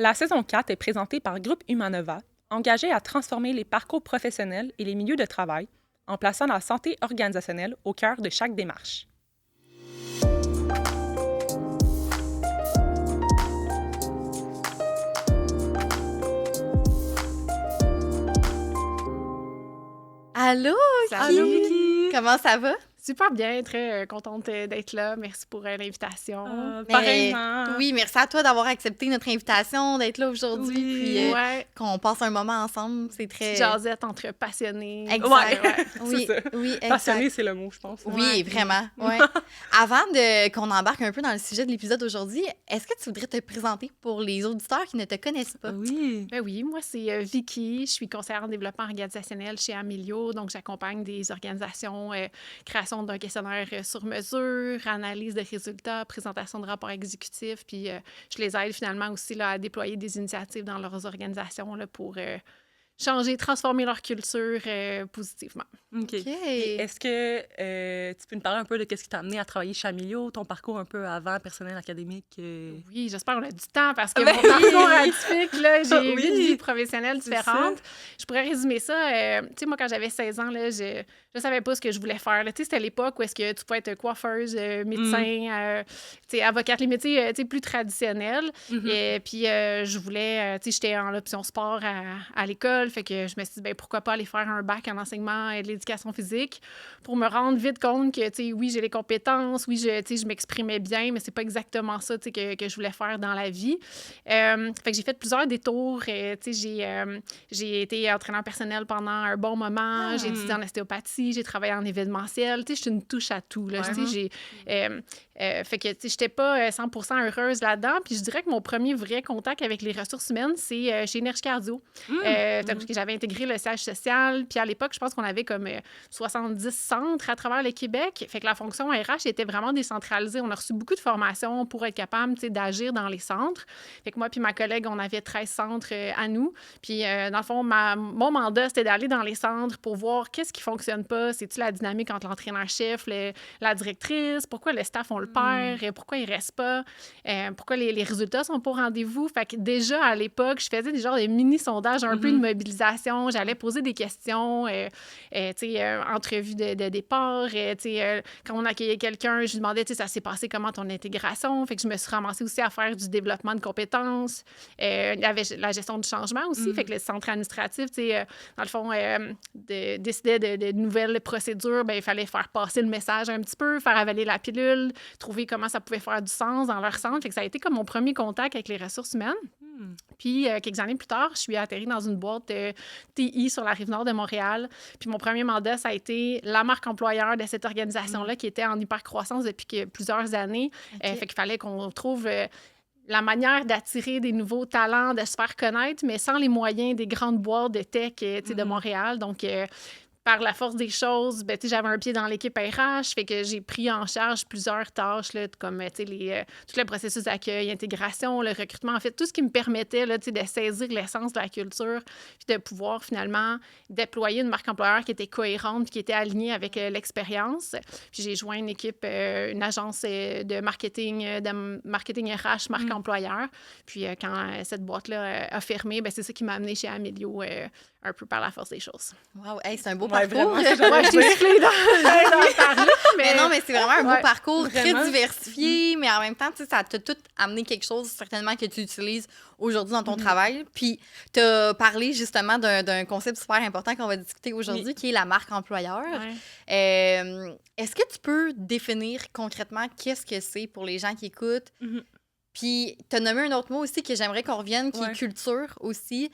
La saison 4 est présentée par Groupe Humanova, engagé à transformer les parcours professionnels et les milieux de travail en plaçant la santé organisationnelle au cœur de chaque démarche. Allô, Allô, Vicky! Vicky! Comment ça va? Super bien, très contente d'être là. Merci pour l'invitation. Pareillement. Oui, merci à toi d'avoir accepté notre invitation, d'être là aujourd'hui, Oui. puis Ouais, qu'on passe un moment ensemble. C'est très... petite jasette entre passionnés. Exact. Ouais. Oui, C'est ça. oui, exact. Passionné, c'est le mot, je pense. Oui, Ouais. vraiment. Ouais. Avant qu'on embarque un peu dans le sujet de l'épisode d'aujourd'hui, est-ce que tu voudrais te présenter pour les auditeurs qui ne te connaissent pas? Oui. Ben oui, moi, c'est Vicky. Je suis conseillère en développement organisationnel chez Amélio. Donc, j'accompagne des organisations, création d'un questionnaire sur mesure, analyse de résultats, présentation de rapports exécutifs. Puis, je les aide finalement aussi là, à déployer des initiatives dans leurs organisations là, pour changer, transformer leur culture positivement. OK. OK. Et est-ce que tu peux nous parler un peu de ce qui t'a amené à travailler chez Amélio, ton parcours un peu avant, personnel, académique? Oui, j'espère qu'on a du temps parce que Ben mon oui! parcours atypique, là, j'ai Oui, 8 vies professionnelles c'est différentes. ça. Je pourrais résumer ça. Tu sais, moi, quand j'avais 16 ans, là, je savais pas ce que je voulais faire. Tu sais, c'était l'époque où est-ce que tu pouvais être coiffeuse, médecin, tu sais, avocate, les métiers tu sais, plus traditionnels. Et puis, je voulais, tu sais, j'étais en option sport à l'école, fait que je me suis dit, ben pourquoi pas aller faire un bac en enseignement et de l'éducation physique pour me rendre vite compte que, tu sais, oui, j'ai les compétences, oui, tu sais, je m'exprimais bien, mais c'est pas exactement ça, tu sais, que je voulais faire dans la vie. Fait que j'ai fait plusieurs détours. Tu sais, j'ai été entraîneur personnel pendant un bon moment. J'ai étudié en ostéopathie, j'ai travaillé en événementiel. Tu sais, je suis une touche à tout, là. Ouais. Tu sais, fait que, tu sais, j'étais pas 100% heureuse là-dedans. Puis je dirais que mon premier vrai contact avec les ressources humaines, c'est chez Énergie Cardio. Parce que j'avais intégré le siège social. Puis à l'époque, je pense qu'on avait comme 70 centres à travers le Québec. Fait que la fonction RH était vraiment décentralisée. On a reçu beaucoup de formations pour être capable, tu sais, d'agir dans les centres. Fait que moi puis ma collègue, on avait 13 centres à nous. Puis dans le fond, mon mandat, c'était d'aller dans les centres pour voir qu'est-ce qui fonctionne pas. C'est-tu la dynamique entre l'entraîneur-chef, la directrice? Pourquoi le staff, on le perd? Pourquoi il reste pas? Pourquoi les résultats sont pas au rendez-vous? Fait que déjà, à l'époque, je faisais des genres de mini-sondages, un peu de mobilisation. J'allais poser des questions, tu sais, entrevue de départ. Tu sais, quand on accueillait quelqu'un, je lui demandais, tu sais, ça s'est passé comment ton intégration? Fait que je me suis ramassée aussi à faire du développement de compétences. Il y avait la gestion du changement aussi. Fait que le centre administratif, tu sais, dans le fond, décidait de nouvelles procédures. Bien, il fallait faire passer le message un petit peu, faire avaler la pilule, trouver comment ça pouvait faire du sens dans leur centre. Fait que ça a été comme mon premier contact avec les ressources humaines. Puis, quelques années plus tard, je suis atterrie dans une boîte TI sur la Rive-Nord de Montréal. Puis, mon premier mandat, ça a été la marque employeur de cette organisation-là qui était en hyper-croissance depuis plusieurs années. OK. Fait qu'il fallait qu'on trouve la manière d'attirer des nouveaux talents, de se faire connaître, mais sans les moyens des grandes boîtes de tech tu sais, de Montréal. Donc, par la force des choses, ben, tu sais, j'avais un pied dans l'équipe RH, fait que j'ai pris en charge plusieurs tâches, là, comme tu sais, tout le processus d'accueil, intégration, le recrutement, en fait, tout ce qui me permettait là, tu sais, de saisir l'essence de la culture, puis de pouvoir finalement déployer une marque employeur qui était cohérente, puis qui était alignée avec l'expérience. Puis j'ai joint une équipe, une agence de marketing RH, marque employeur. Puis quand cette boîte-là a fermé, ben, c'est ça qui m'a amenée chez Amélio un peu par la force des choses. Wow, hey, c'est un beau Ouais, parcours. vraiment, c'est genre- Ouais, je t'ai soufflé dans parler, Mais non, mais c'est vraiment un beau Ouais, parcours vraiment. très diversifié, mais en même temps, tu sais, ça t'a tout amené quelque chose, certainement, que tu utilises aujourd'hui dans ton travail. Puis, tu as parlé justement d'un concept super important qu'on va discuter aujourd'hui, qui est la marque employeur. Ouais. Est-ce que tu peux définir concrètement qu'est-ce que c'est pour les gens qui écoutent? Puis, tu as nommé un autre mot aussi que j'aimerais qu'on revienne, qui est culture aussi.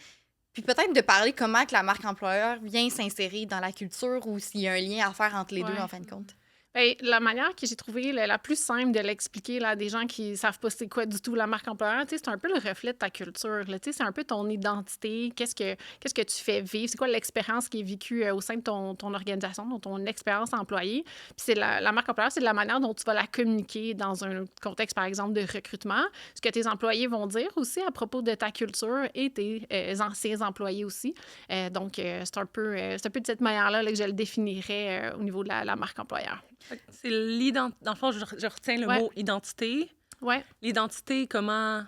Puis peut-être de parler comment que la marque employeur vient s'insérer dans la culture ou s'il y a un lien à faire entre les deux, en fin de compte. Bien, la manière que j'ai trouvée la plus simple de l'expliquer là, à des gens qui ne savent pas c'est quoi du tout la marque employeur, tu sais, c'est un peu le reflet de ta culture. Là, tu sais, c'est un peu ton identité, qu'est-ce que tu fais vivre, c'est quoi l'expérience qui est vécue au sein de ton organisation, dans ton expérience employée. Puis c'est la marque employeur, c'est de la manière dont tu vas la communiquer dans un contexte, par exemple, de recrutement, ce que tes employés vont dire aussi à propos de ta culture et tes anciens employés aussi. Donc, c'est un peu de cette manière-là là, que je le définirais au niveau de la marque employeur. C'est l'identité. Dans le fond, je retiens le mot identité. Ouais. L'identité, comment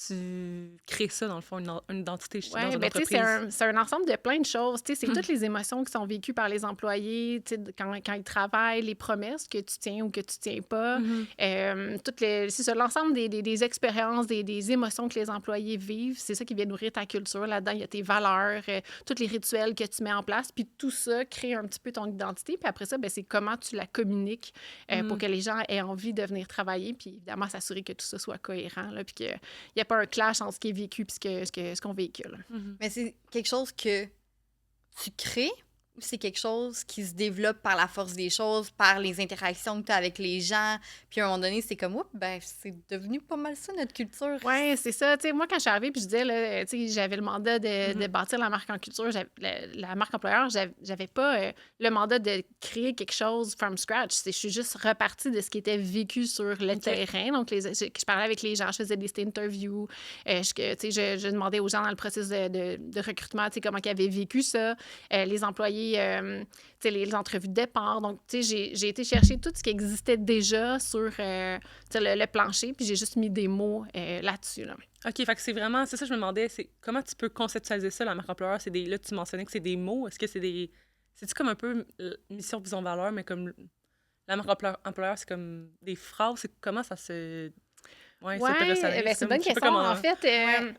tu crées ça, dans le fond, une identité dans Oui, une ben, entreprise? c'est un ensemble de plein de choses. C'est toutes les émotions qui sont vécues par les employés, quand ils travaillent, les promesses que tu tiens ou que tu tiens pas. C'est ça, l'ensemble des expériences, des émotions que les employés vivent, c'est ça qui vient nourrir ta culture. Là-dedans, il y a tes valeurs, tous les rituels que tu mets en place, puis tout ça crée un petit peu ton identité. Puis après ça, ben, c'est comment tu la communiques pour que les gens aient envie de venir travailler, puis évidemment, s'assurer que tout ça soit cohérent, là, puis qu'il n'y a pas un clash entre ce qui est vécu et ce qu'on véhicule. Mais c'est quelque chose que tu crées ou c'est quelque chose qui se développe par la force des choses, par les interactions que tu as avec les gens, puis à un moment donné, c'est comme, oups, ben, c'est devenu pas mal ça, notre culture. Oui, c'est ça. Tu sais, moi, quand je suis arrivée, puis je disais, là, tu sais, j'avais le mandat de bâtir la marque en culture, la marque employeur, j'avais pas le mandat de créer quelque chose from scratch. Je suis juste repartie de ce qui était vécu sur le terrain. Donc, je parlais avec les gens, je faisais des interviews, je demandais aux gens dans le processus de recrutement, tu sais, comment ils avaient vécu ça, les employés, les entrevues de départ. Donc, tu sais, j'ai été chercher tout ce qui existait déjà sur le plancher, puis j'ai juste mis des mots là-dessus. Là. OK, fait que c'est vraiment... C'est ça que je me demandais, c'est comment tu peux conceptualiser ça, la marque employeur? Là, tu mentionnais que c'est des mots. Est-ce que c'est des... C'est-tu comme un peu mission, vision, valeur, mais comme la marque employeur, c'est comme des phrases? Comment ça se... Ouais, c'est une bonne question. En fait...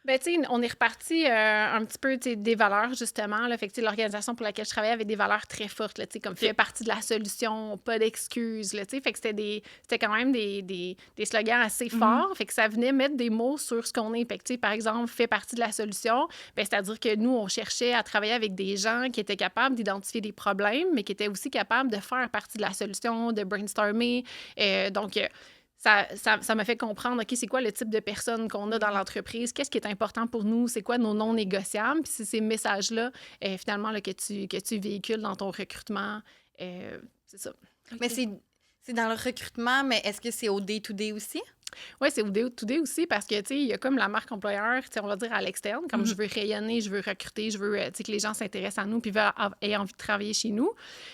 Ben, tu sais, on est reparti un petit peu des valeurs, justement. Là. Fait que l'organisation pour laquelle je travaillais avait des valeurs très fortes, là, comme fait partie de la solution, pas d'excuses. Là, fait que c'était quand même des slogans assez forts. Fait que ça venait mettre des mots sur ce qu'on est. Fait que, par exemple, fait partie de la solution, ben, c'est-à-dire que nous, on cherchait à travailler avec des gens qui étaient capables d'identifier des problèmes, mais qui étaient aussi capables de faire partie de la solution, de brainstormer. Donc, ça m'a fait comprendre, OK, c'est quoi le type de personne qu'on a dans l'entreprise, qu'est-ce qui est important pour nous, c'est quoi nos non négociables, puis c'est ces messages-là, finalement, là, que tu véhicules dans ton recrutement, c'est ça. Okay. Mais c'est dans le recrutement, mais est-ce que c'est au day-to-day aussi? Oui, c'est au day-to-day aussi parce que, tu sais, il y a comme la marque employeur, tu sais, on va dire à l'externe, comme je veux rayonner, je veux recruter, je veux, tu sais, que les gens s'intéressent à nous puis aient envie de travailler chez nous.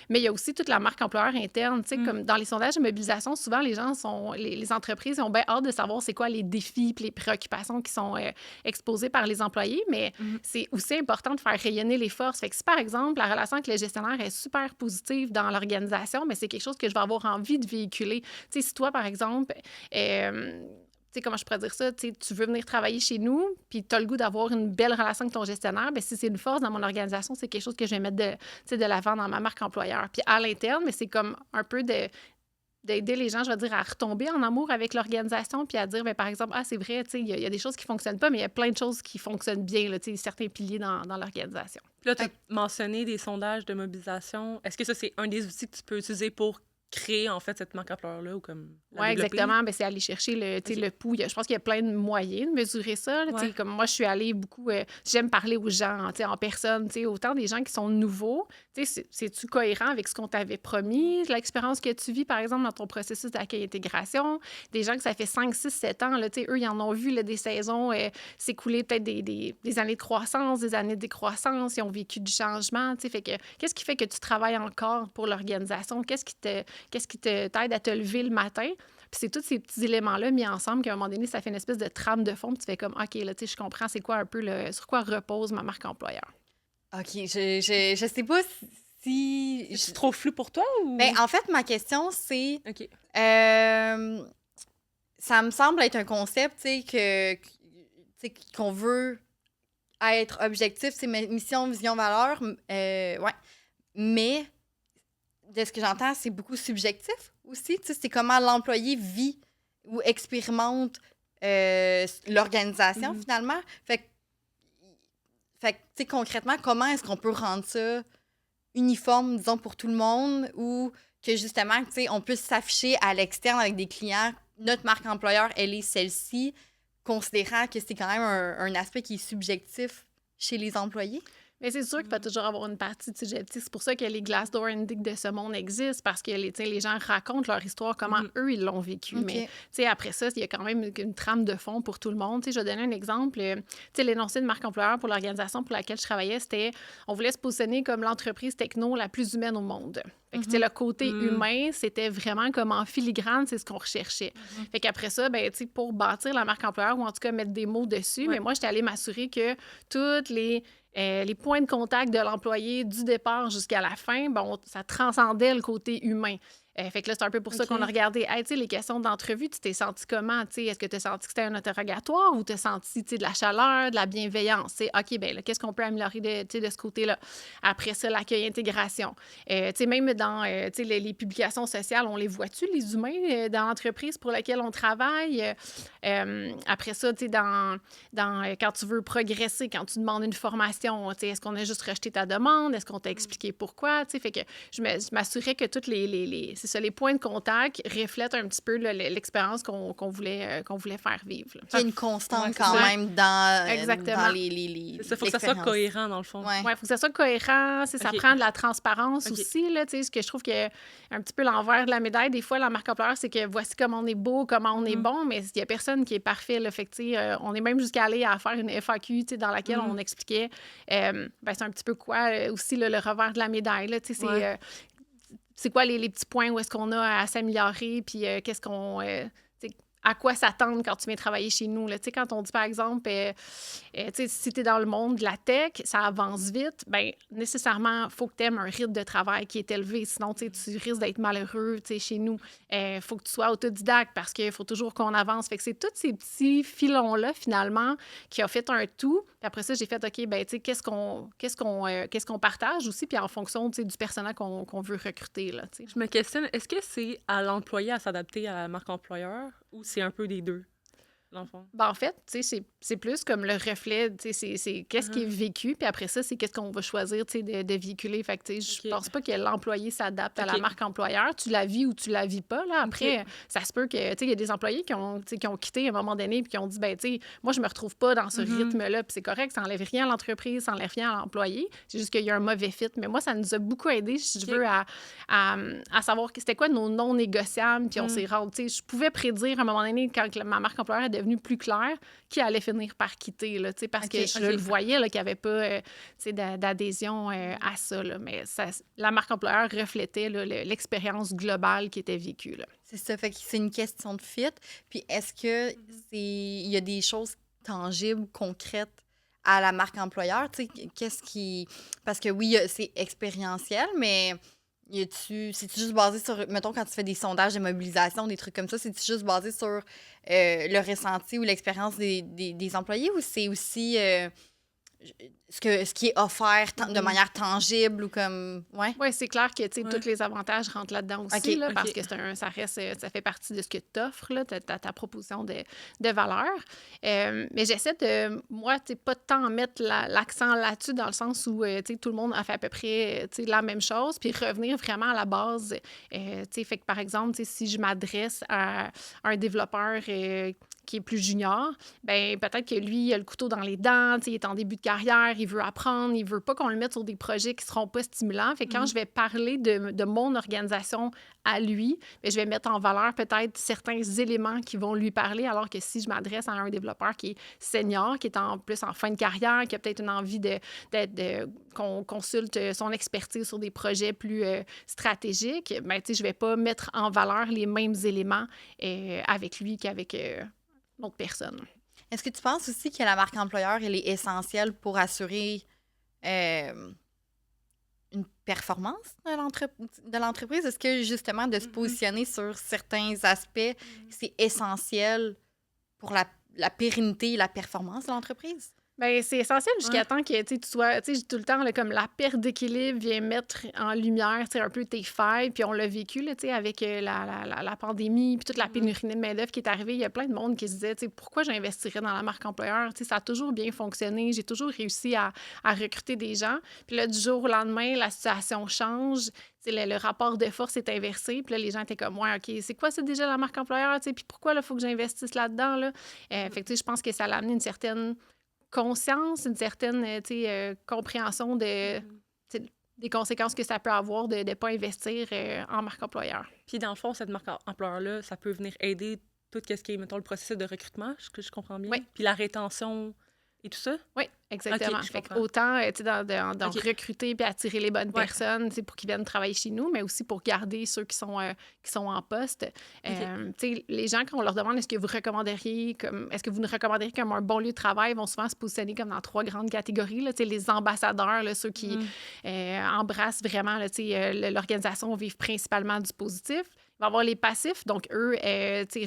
Mais il y a aussi toute la marque employeur interne, tu sais, comme dans les sondages de mobilisation, souvent, les entreprises ont bien hâte de savoir c'est quoi les défis puis les préoccupations qui sont exposées par les employés, mais c'est aussi important de faire rayonner les forces. Fait que si, par exemple, la relation avec le gestionnaire est super positive dans l'organisation, mais c'est quelque chose que je vais avoir envie de véhiculer. Tu sais, si toi, par exemple, tu sais, comment je pourrais dire ça, tu veux venir travailler chez nous, puis tu as le goût d'avoir une belle relation avec ton gestionnaire, bien, si c'est une force dans mon organisation, c'est quelque chose que je vais mettre de l'avant dans ma marque employeur. Puis à l'interne, mais c'est comme un peu d'aider les gens, je vais dire, à retomber en amour avec l'organisation, puis à dire, bien, par exemple, c'est vrai, tu sais, il y a des choses qui ne fonctionnent pas, mais il y a plein de choses qui fonctionnent bien, là, tu sais, certains piliers dans l'organisation. Puis là, tu as mentionné des sondages de mobilisation. Est-ce que ça, c'est un des outils que tu peux utiliser pour créer, en fait, cette marque employeur-là ou comme Oui, exactement. Bien, c'est aller chercher le pouls. Je pense qu'il y a plein de moyens de mesurer ça. Là, comme moi, je suis allée beaucoup... j'aime parler aux gens en personne. Autant des gens qui sont nouveaux. C'est-tu cohérent avec ce qu'on t'avait promis? L'expérience que tu vis, par exemple, dans ton processus d'accueil-intégration. Des gens que ça fait 5, 6, 7 ans, là, eux, ils en ont vu là, des saisons s'écouler, peut-être des années de croissance, des années de décroissance. Ils ont vécu du changement. Fait que, qu'est-ce qui fait que tu travailles encore pour l'organisation? Qu'est-ce qui t'aide à te lever le matin? Puis c'est tous ces petits éléments-là mis ensemble qu'à un moment donné, ça fait une espèce de trame de fond. Puis tu fais comme, OK, là, tu sais, je comprends c'est quoi un peu sur quoi repose ma marque employeur. OK, je sais pas si... C'est trop flou pour toi ou... Ben, en fait, ma question, c'est... OK. Ça me semble être un concept, tu sais, qu'on veut être objectif, c'est mission, vision, valeur. Ouais. Mais... de ce que j'entends, c'est beaucoup subjectif aussi. Tu sais, c'est comment l'employé vit ou expérimente l'organisation, finalement. Fait que, tu sais, concrètement, comment est-ce qu'on peut rendre ça uniforme, disons, pour tout le monde ou que, justement, tu sais, on puisse s'afficher à l'externe avec des clients. Notre marque employeur, elle est celle-ci, considérant que c'est quand même un aspect qui est subjectif chez les employés? Mais c'est sûr qu'il va toujours avoir une partie de subjectif. C'est pour ça que les Glassdoor Indic de ce monde existent, parce que les gens racontent leur histoire, comment eux, ils l'ont vécu. Okay. Mais après ça, il y a quand même une trame de fond pour tout le monde. Je vais donner un exemple. L'énoncé de marque employeur pour l'organisation pour laquelle je travaillais, c'était on voulait se positionner comme l'entreprise techno la plus humaine au monde. Fait que, le côté humain, c'était vraiment comme en filigrane, c'est ce qu'on recherchait. Fait qu'après ça, ben, pour bâtir la marque employeur, ou en tout cas mettre des mots dessus, mais moi, j'étais allée m'assurer que toutes les points de contact de l'employé du départ jusqu'à la fin, bon, ça transcendait le côté humain. Fait que là, c'est un peu pour ça qu'on a regardé, hey, les questions d'entrevue, tu t'es senti comment? Est-ce que tu as senti que c'était un interrogatoire ou tu as senti de la chaleur, de la bienveillance? OK, bien là, qu'est-ce qu'on peut améliorer de ce côté-là? Après ça, l'accueil-intégration. Même dans les publications sociales, on les voit-tu, les humains, dans l'entreprise pour laquelle on travaille? Après ça, quand tu veux progresser, quand tu demandes une formation, est-ce qu'on a juste rejeté ta demande? Est-ce qu'on t'a expliqué pourquoi? Fait que je m'assurais que toutes c'est ça, les points de contact reflètent un petit peu l'expérience qu'on voulait faire vivre. Il y a une constante quand même dans les ça, faut que ça soit cohérent, dans le fond. Oui, il faut que ça soit cohérent. Ça prend de la transparence aussi. Là, ce que je trouve que un petit peu l'envers de la médaille, des fois, la marque employeur, c'est que voici comment on est beau, comment on est bon, mais il n'y a personne qui est parfait. Là. Fait que, on est même jusqu'à aller à faire une FAQ dans laquelle on expliquait c'est un petit peu quoi aussi le revers de la médaille. Là, c'est quoi les petits points où est-ce qu'on a à s'améliorer, puis qu'est-ce qu'on... à quoi s'attendre quand tu viens travailler chez nous. Là. Quand on dit, par exemple, si tu es dans le monde de la tech, ça avance vite, bien, nécessairement, il faut que tu aimes un rythme de travail qui est élevé. Sinon, tu risques d'être malheureux chez nous. Il faut que tu sois autodidacte parce qu'il faut toujours qu'on avance. Fait que c'est tous ces petits filons-là, finalement, qui ont fait un tout. Puis après ça, j'ai fait, OK, bien, qu'est-ce qu'on partage aussi, puis en fonction du personnel qu'on veut recruter. Là, je me questionne, est-ce que c'est à l'employé à s'adapter à la marque employeur ou c'est un peu des deux, dans le fond? Ben, en fait, c'est plus comme le reflet, c'est qu'est-ce qui est vécu, puis après ça, c'est qu'est-ce qu'on va choisir de véhiculer. Fait que, je pense pas que l'employé s'adapte à la marque employeur. Tu la vis ou tu la vis pas. Là. Après, ça se peut que, il y a des employés qui ont quitté à un moment donné puis qui ont dit, ben, moi, je me retrouve pas dans ce rythme-là, puis c'est correct, ça enlève rien à l'entreprise, ça enlève rien à l'employé. C'est juste qu'il y a un mauvais fit. Mais moi, ça nous a beaucoup aidé, si je veux, à savoir c'était quoi nos non négociables, puis on s'est rendu, je pouvais prédire à un moment donné, quand ma marque employeur est devenue plus claire, qui allait finir par quitter, là, parce que je le voyais qu'il n'y avait pas d'adhésion à ça. Là, mais la marque employeur reflétait l'expérience globale qui était vécue. Là. C'est ça, fait que c'est une question de fit. Puis est-ce que il y a des choses tangibles, concrètes à la marque employeur? Qu'est-ce qui... Parce que oui, c'est expérientiel, mais... C'est-tu juste basé sur, mettons, quand tu fais des sondages de mobilisation, des trucs comme ça, c'est-tu juste basé sur le ressenti ou l'expérience des employés ou c'est aussi ce qui est offert de manière tangible ou comme... Oui, c'est clair que tous les avantages rentrent là-dedans aussi, parce que ça fait partie de ce que tu offres, ta proposition de valeur. Mais j'essaie de, moi, pas tant mettre l'accent là-dessus dans le sens où tout le monde a fait à peu près la même chose, puis revenir vraiment à la base. Fait que, par exemple, si je m'adresse à un développeur qui est plus junior, ben peut-être que lui, il a le couteau dans les dents, il est en début de carrière, il veut apprendre, il veut pas qu'on le mette sur des projets qui seront pas stimulants. Fait que quand je vais parler de mon organisation à lui, bien, je vais mettre en valeur peut-être certains éléments qui vont lui parler, alors que si je m'adresse à un développeur qui est senior, qui est plus en fin de carrière, qui a peut-être une envie qu'on consulte son expertise sur des projets plus stratégiques, bien, je vais pas mettre en valeur les mêmes éléments avec lui qu'avec l'autre personne. Est-ce que tu penses aussi que la marque employeur, elle est essentielle pour assurer une performance de l'entreprise? Est-ce que, justement, de se positionner sur certains aspects, c'est essentiel pour la pérennité et la performance de l'entreprise? Bien, c'est essentiel jusqu'à temps que tu sois, tout le temps, là, comme la perte d'équilibre vient mettre en lumière un peu tes failles. Puis on l'a vécu là, avec la pandémie, puis toute la pénurie de main-d'œuvre qui est arrivée. Il y a plein de monde qui se disait pourquoi j'investirais dans la marque employeur? Ça a toujours bien fonctionné. J'ai toujours réussi à recruter des gens. Puis là, du jour au lendemain, la situation change. Le rapport de force est inversé. Puis là, les gens étaient comme, ouais, OK, c'est quoi, c'est déjà la marque employeur? Puis pourquoi il faut que j'investisse là-dedans? Là? Fait que je pense que ça a amené une certaine conscience, une certaine compréhension des conséquences que ça peut avoir de ne pas investir en marque employeur. Puis dans le fond, cette marque employeur-là, ça peut venir aider tout ce qui est, mettons, le processus de recrutement, que je comprends bien. Oui. Puis la rétention et tout ça. Oui, exactement. Okay, fait autant dans recruter puis attirer les bonnes personnes pour qu'ils viennent travailler chez nous, mais aussi pour garder ceux qui sont en poste. Les gens, quand on leur demande est-ce que vous nous recommanderiez comme un bon lieu de travail, vont souvent se positionner comme dans 3 grandes catégories. Là, les ambassadeurs, là, ceux qui embrassent vraiment l'organisation, vivent principalement du positif. Il va y avoir les passifs, donc eux,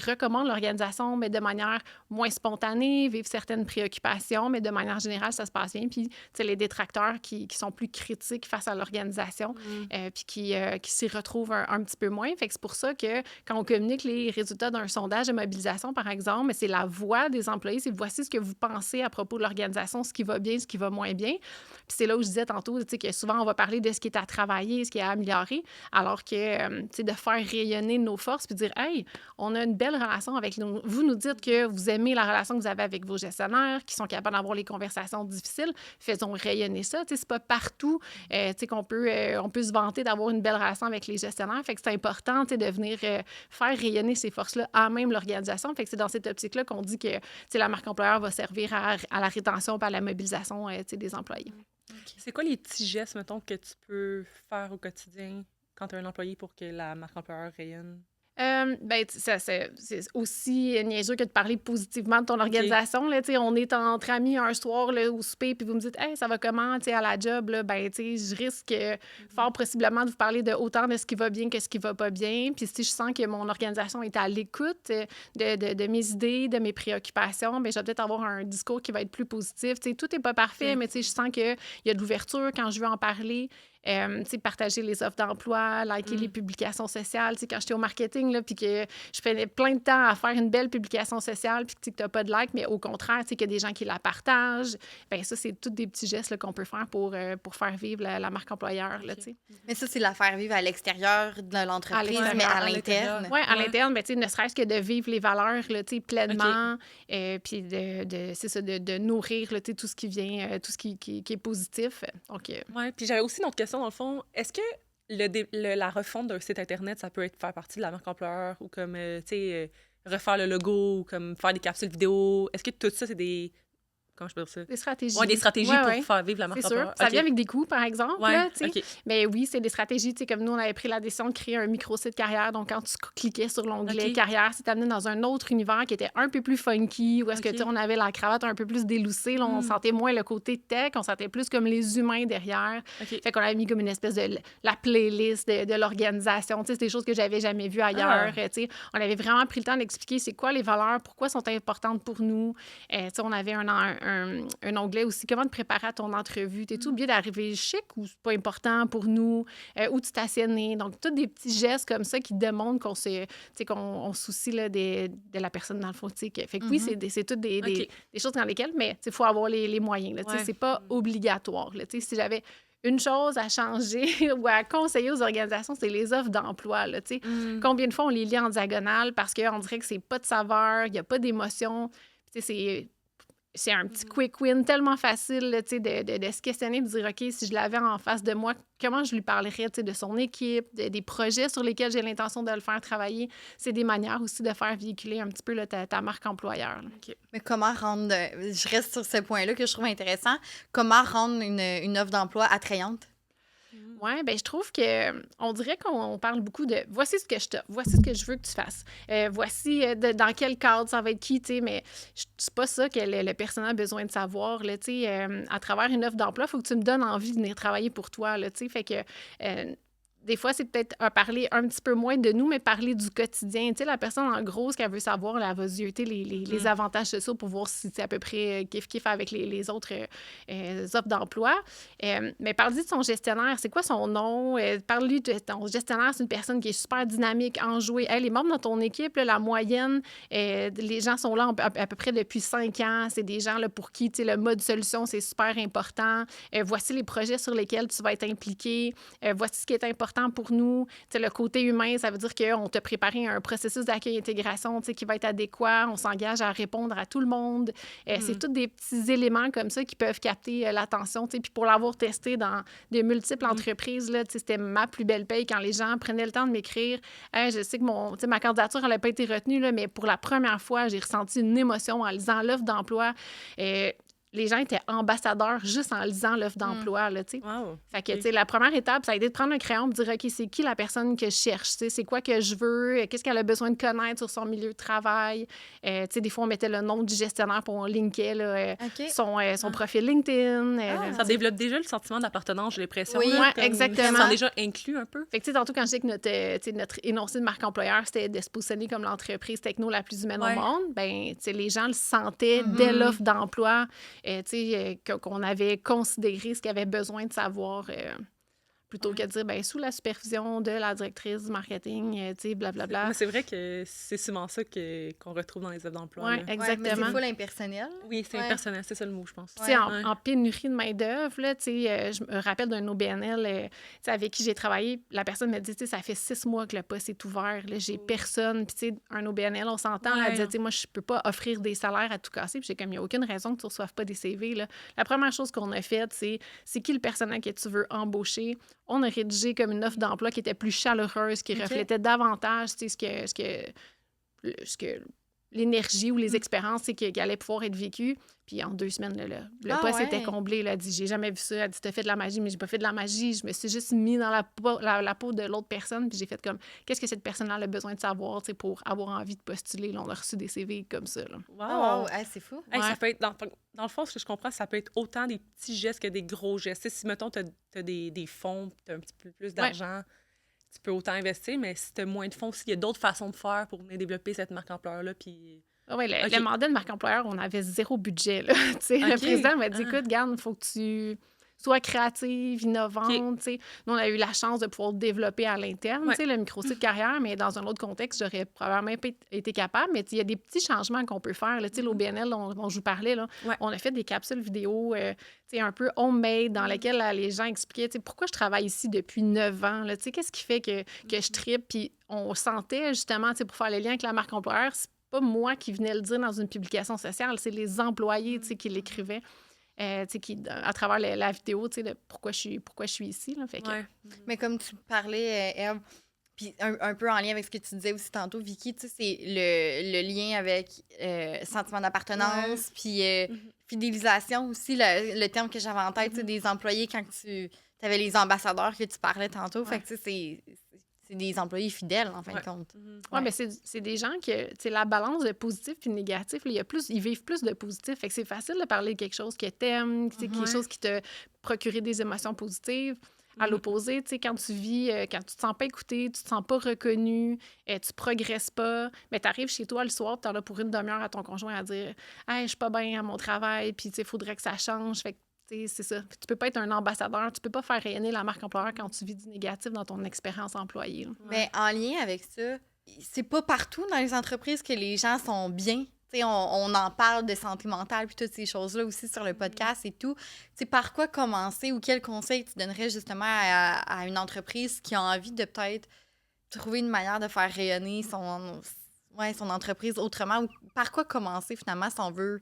recommandent l'organisation, mais de manière moins spontanée, vivent certaines préoccupations, mais de manière générale, ça se passe bien. Puis, les détracteurs qui sont plus critiques face à l'organisation, puis qui s'y retrouvent un petit peu moins. Fait que c'est pour ça que quand on communique les résultats d'un sondage de mobilisation, par exemple, c'est la voix des employés, c'est voici ce que vous pensez à propos de l'organisation, ce qui va bien, ce qui va moins bien. Puis c'est là où je disais tantôt, que souvent, on va parler de ce qui est à travailler, ce qui est à améliorer, alors que, de faire rayonner nos forces puis dire hey, on a une belle relation avec nous. Vous nous dites que vous aimez la relation que vous avez avec vos gestionnaires, qui sont capables d'avoir les conversations difficiles. Faisons rayonner ça. C'est pas partout qu'on peut se vanter d'avoir une belle relation avec les gestionnaires. Fait que c'est important de venir faire rayonner ces forces-là à même l'organisation. Fait que c'est dans cette optique-là qu'on dit que la marque employeur va servir à la rétention et à la mobilisation des employés. Okay. C'est quoi les petits gestes, mettons, que tu peux faire au quotidien quand tu es un employé pour que la marque employeur rayonne? C'est aussi niaiseux que de parler positivement de ton organisation. Là, on est entre amis un soir là, au souper, puis vous me dites « Hey, ça va comment à la job? » Je risque fort possiblement de vous parler de autant de ce qui va bien que ce qui va pas bien. Puis si je sens que mon organisation est à l'écoute de mes idées, de mes préoccupations, je vais peut-être avoir un discours qui va être plus positif. Tout n'est pas parfait, mais je sens qu'il y a de l'ouverture quand je veux en parler. Partager les offres d'emploi, liker les publications sociales. Quand j'étais au marketing, là, puis que je prenais plein de temps à faire une belle publication sociale, puis que tu n'as pas de like, mais au contraire, qu'il y a des gens qui la partagent. Bien, ça, c'est tous des petits gestes là, qu'on peut faire pour faire vivre la marque employeur. Là, mais ça, c'est la faire vivre à l'extérieur de l'entreprise, mais à l'interne. Oui, à l'interne, ne serait-ce que de vivre les valeurs là, pleinement, puis de nourrir là, tout ce qui vient, tout ce qui est positif. Donc, oui, puis j'avais aussi une autre question. Dans le fond, est-ce que la refonte d'un site Internet, ça peut faire partie de la marque employeur ou comme, refaire le logo ou comme faire des capsules vidéo? Est-ce que tout ça, c'est des... Comment je peux dire ça? Des stratégies. Oui, des stratégies pour faire vivre la marque employeur. Ça vient avec des coûts, par exemple. Là, okay. Mais oui, c'est des stratégies. Comme nous, on avait pris la décision de créer un micro-site carrière. Donc, quand tu cliquais sur l'onglet carrière, c'est amené dans un autre univers qui était un peu plus funky, où est-ce que on avait la cravate un peu plus déloussée. Là, on sentait moins le côté tech, on sentait plus comme les humains derrière. Fait qu'on avait mis comme une espèce de la playlist de l'organisation. C'est des choses que j'avais jamais vues ailleurs. On avait vraiment pris le temps d'expliquer c'est quoi les valeurs, pourquoi elles sont importantes pour nous. On avait un onglet aussi, comment te préparer à ton entrevue. T'es-tu obligé d'arriver chic ou c'est pas important pour nous? Où tu stationnes? Donc, tous des petits gestes comme ça qui démontrent qu'on soucie là, de la personne dans le fond. Fait que oui, c'est toutes des choses dans lesquelles, mais il faut avoir les moyens. Là, c'est pas obligatoire. Là, si j'avais une chose à changer ou à conseiller aux organisations, c'est les offres d'emploi. Là, Combien de fois on les lit en diagonale parce qu'on dirait que c'est pas de saveur, il n'y a pas d'émotion. C'est un petit quick win tellement facile là, de se questionner, de dire, OK, si je l'avais en face de moi, comment je lui parlerais de son équipe, des projets sur lesquels j'ai l'intention de le faire travailler. C'est des manières aussi de faire véhiculer un petit peu là, ta marque employeur. Mais comment rendre... je reste sur ce point-là que je trouve intéressant. Comment rendre une offre d'emploi attrayante? Oui, bien, je trouve qu'on dirait qu'on parle beaucoup de voici ce que je t'offre, voici ce que je veux que tu fasses, voici dans quel cadre ça va être qui, tu sais, mais c'est pas ça que le personnel a besoin de savoir, là, tu sais, à travers une offre d'emploi, il faut que tu me donnes envie de venir travailler pour toi, là, tu sais, fait que... des fois, c'est peut-être parler un petit peu moins de nous, mais parler du quotidien. Tu sais, la personne, en gros, ce qu'elle veut savoir, elle va zioter les avantages sociaux pour voir si c'est à peu près kiff-kiff avec les autres offres d'emploi. Mais parle-lui de son gestionnaire. C'est quoi son nom? Parle-lui de ton gestionnaire. C'est une personne qui est super dynamique, enjouée. Les membres dans ton équipe, là, la moyenne, les gens sont là à peu près depuis 5 ans. C'est des gens là, pour qui le mode solution, c'est super important. Voici les projets sur lesquels tu vas être impliqué. Voici ce qui est important important pour nous. T'sais, le côté humain, ça veut dire qu'on t'a préparé un processus d'accueil-intégration qui va être adéquat. On s'engage à répondre à tout le monde. C'est tous des petits éléments comme ça qui peuvent capter l'attention. Puis pour l'avoir testé dans de multiples entreprises, là, c'était ma plus belle paye quand les gens prenaient le temps de m'écrire. Hey, je sais que ma candidature n'a pas été retenue, là, mais pour la première fois, j'ai ressenti une émotion en lisant l'offre d'emploi. Les gens étaient ambassadeurs juste en lisant l'offre d'emploi, là, tu sais. Wow. Fait que, tu sais, la première étape, ça a été de prendre un crayon et de dire, OK, c'est qui la personne que je cherche? Tu sais, c'est quoi que je veux? Qu'est-ce qu'elle a besoin de connaître sur son milieu de travail? Tu sais, des fois, on mettait le nom du gestionnaire pour on linkait là, son profil LinkedIn. Ça développe déjà le sentiment d'appartenance, j'ai l'impression. Oui, là, exactement. Ils sont déjà inclus un peu. Fait que, tu sais, tantôt, quand je dis que notre énoncé de marque employeur, c'était de se positionner comme l'entreprise techno la plus humaine au monde, ben, tu sais, les gens le sentaient dès l'offre d'emploi, tu sais, qu'on avait considéré ce qu'ils avaient besoin de savoir plutôt que de dire, ben sous la supervision de la directrice du marketing, tu sais, blablabla. Mais c'est vrai que c'est souvent ça qu'on retrouve dans les offres d'emploi. Oui, là. exactement. Mais c'est full impersonnel. Oui, c'est impersonnel, c'est ça le mot, je pense. Tu sais, en pénurie de main-d'œuvre, là, tu sais, je me rappelle d'un OBNL tu sais, avec qui j'ai travaillé. La personne me dit, tu sais, ça fait 6 mois que le poste est ouvert. Là, j'ai personne. Puis, tu sais, un OBNL, on s'entend. Elle disait, tu sais, moi, je peux pas offrir des salaires à tout casser. Puis, j'ai comme, il n'y a aucune raison que tu ne reçoives pas des CV. Là. La première chose qu'on a faite, c'est qui le personnel que tu veux embaucher. On a rédigé comme une offre d'emploi qui était plus chaleureuse, qui reflétait davantage, tu sais, ce que l'énergie ou les expériences qui allaient pouvoir être vécues. Puis en 2 semaines, le poste était comblé. Là, elle dit, j'ai jamais vu ça. Elle dit, t'as fait de la magie, mais j'ai pas fait de la magie. Je me suis juste mis dans la peau de l'autre personne. Puis j'ai fait comme, qu'est-ce que cette personne-là a besoin de savoir pour avoir envie de postuler. Là, on a reçu des CV comme ça. Là. Wow. Hey, c'est fou. Hey, ça peut être, dans le fond, ce que je comprends, ça peut être autant des petits gestes que des gros gestes. Tu sais, si, mettons, t'as des fonds, t'as un petit peu plus d'argent, tu peux autant investir, mais si t'as moins de fonds aussi, il y a d'autres façons de faire pour venir développer cette marque employeur-là. Puis... Oui, le mandat de marque employeur, on avait 0 budget. Là, Le président m'a dit, écoute, garde, il faut que tu sois créative, innovante. Nous, on a eu la chance de pouvoir développer à l'interne le micro-site carrière, mais dans un autre contexte, j'aurais probablement pas été capable. Mais il y a des petits changements qu'on peut faire. L'OBNL dont je vous parlais, là, on a fait des capsules vidéo un peu homemade dans lesquelles les gens expliquaient pourquoi je travaille ici depuis 9 ans. Qu'est-ce qui fait que je trippe? Puis on sentait justement, pour faire les liens avec la marque employeur, c'est pas moi qui venais le dire dans une publication sociale, c'est les employés qui l'écrivaient. À travers la vidéo, de pourquoi je suis ici. Là, fait que... Mais comme tu parlais, Eve, puis un peu en lien avec ce que tu disais aussi tantôt, Vicky, c'est le lien avec sentiment d'appartenance, puis fidélisation aussi, le terme que j'avais en tête, des employés quand tu avais les ambassadeurs que tu parlais tantôt. Fait que c'est des employés fidèles, en fin de compte. Oui, mais c'est des gens que, la balance de positif et négatif, là, ils vivent plus de positif. Fait que c'est facile de parler de quelque chose que t'aimes, quelque chose qui te procure des émotions positives. À l'opposé, quand tu vis, quand tu te sens pas écouté, tu te sens pas reconnu, tu progresses pas, mais tu arrives chez toi le soir, tu es là pour une demi-heure à ton conjoint à dire « Hey, je suis pas bien à mon travail, puis il faudrait que ça change. » Fait que c'est ça. Tu peux pas être un ambassadeur, tu peux pas faire rayonner la marque employeur quand tu vis du négatif dans ton expérience employée. Mais en lien avec ça, c'est pas partout dans les entreprises que les gens sont bien. On en parle de santé mentale puis toutes ces choses-là aussi sur le podcast et tout. Par quoi commencer ou quel conseil tu donnerais justement à une entreprise qui a envie de peut-être trouver une manière de faire rayonner son entreprise autrement? Ou par quoi commencer finalement si on veut...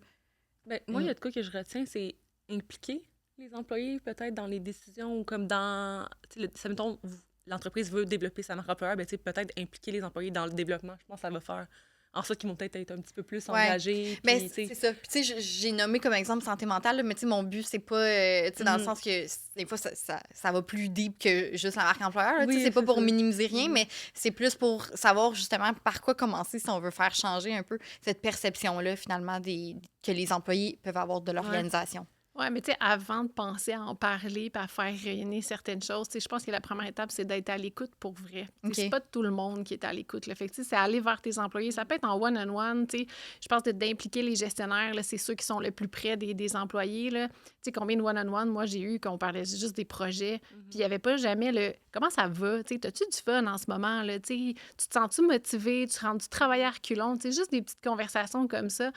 Ben, moi, il y a de quoi que je retiens, c'est impliquer les employés peut-être dans les décisions ou comme dans... mettons, l'entreprise veut développer sa marque employeur, ben, peut-être impliquer les employés dans le développement. Je pense que ça va faire en sorte qu'ils vont peut-être être un petit peu plus engagés. Mais c'est ça. Puis j'ai nommé comme exemple santé mentale, là, mais mon but, c'est pas... dans le sens que des fois, ça va plus deep que juste la marque employeur. Là, c'est pas pour minimiser rien, mais c'est plus pour savoir justement par quoi commencer si on veut faire changer un peu cette perception-là, finalement, que les employés peuvent avoir de l'organisation. Oui, mais tu sais, avant de penser à en parler et à faire rayonner certaines choses, je pense que la première étape, c'est d'être à l'écoute pour vrai. C'est pas tout le monde qui est à l'écoute. Fait que c'est aller vers tes employés. Ça peut être en one-on-one. Je pense d'impliquer les gestionnaires, là, c'est ceux qui sont le plus près des employés. Tu sais, combien de one-on-one, moi, j'ai eu qu'on parlait juste des projets. Puis il n'y avait pas jamais le « comment ça va? T'as-tu du fun en ce moment? Là? Tu te sens-tu motivé? Tu rends du travail à reculons? » Juste des petites conversations comme ça,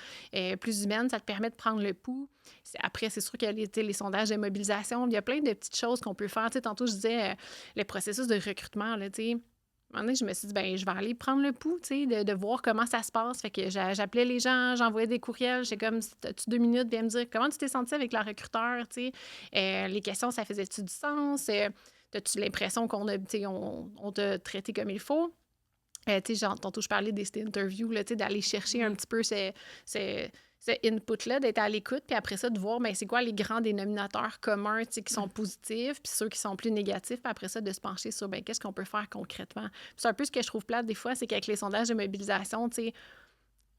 plus humaines, ça te permet de prendre le pouls. Après, c'est sûr sûr que les sondages de mobilisation, il y a plein de petites choses qu'on peut faire. Tu sais, tantôt, je disais le processus de recrutement, là, tu sais. À un moment donné, je me suis dit, ben je vais aller prendre le pouls, tu sais, de voir comment ça se passe. Fait que j'appelais les gens, j'envoyais des courriels. J'étais comme, as-tu 2 minutes, viens me dire comment tu t'es sentie avec la recruteur, tu sais. Les questions, ça faisait-tu du sens? As-tu l'impression on t'a traité comme il faut? Tantôt, je parlais des interviews, d'aller chercher un petit peu ce input-là, d'être à l'écoute, puis après ça, de voir c'est quoi les grands dénominateurs communs qui sont positifs, puis ceux qui sont plus négatifs, puis après ça, de se pencher sur qu'est-ce qu'on peut faire concrètement. Puis c'est un peu ce que je trouve plate des fois, c'est qu'avec les sondages de mobilisation,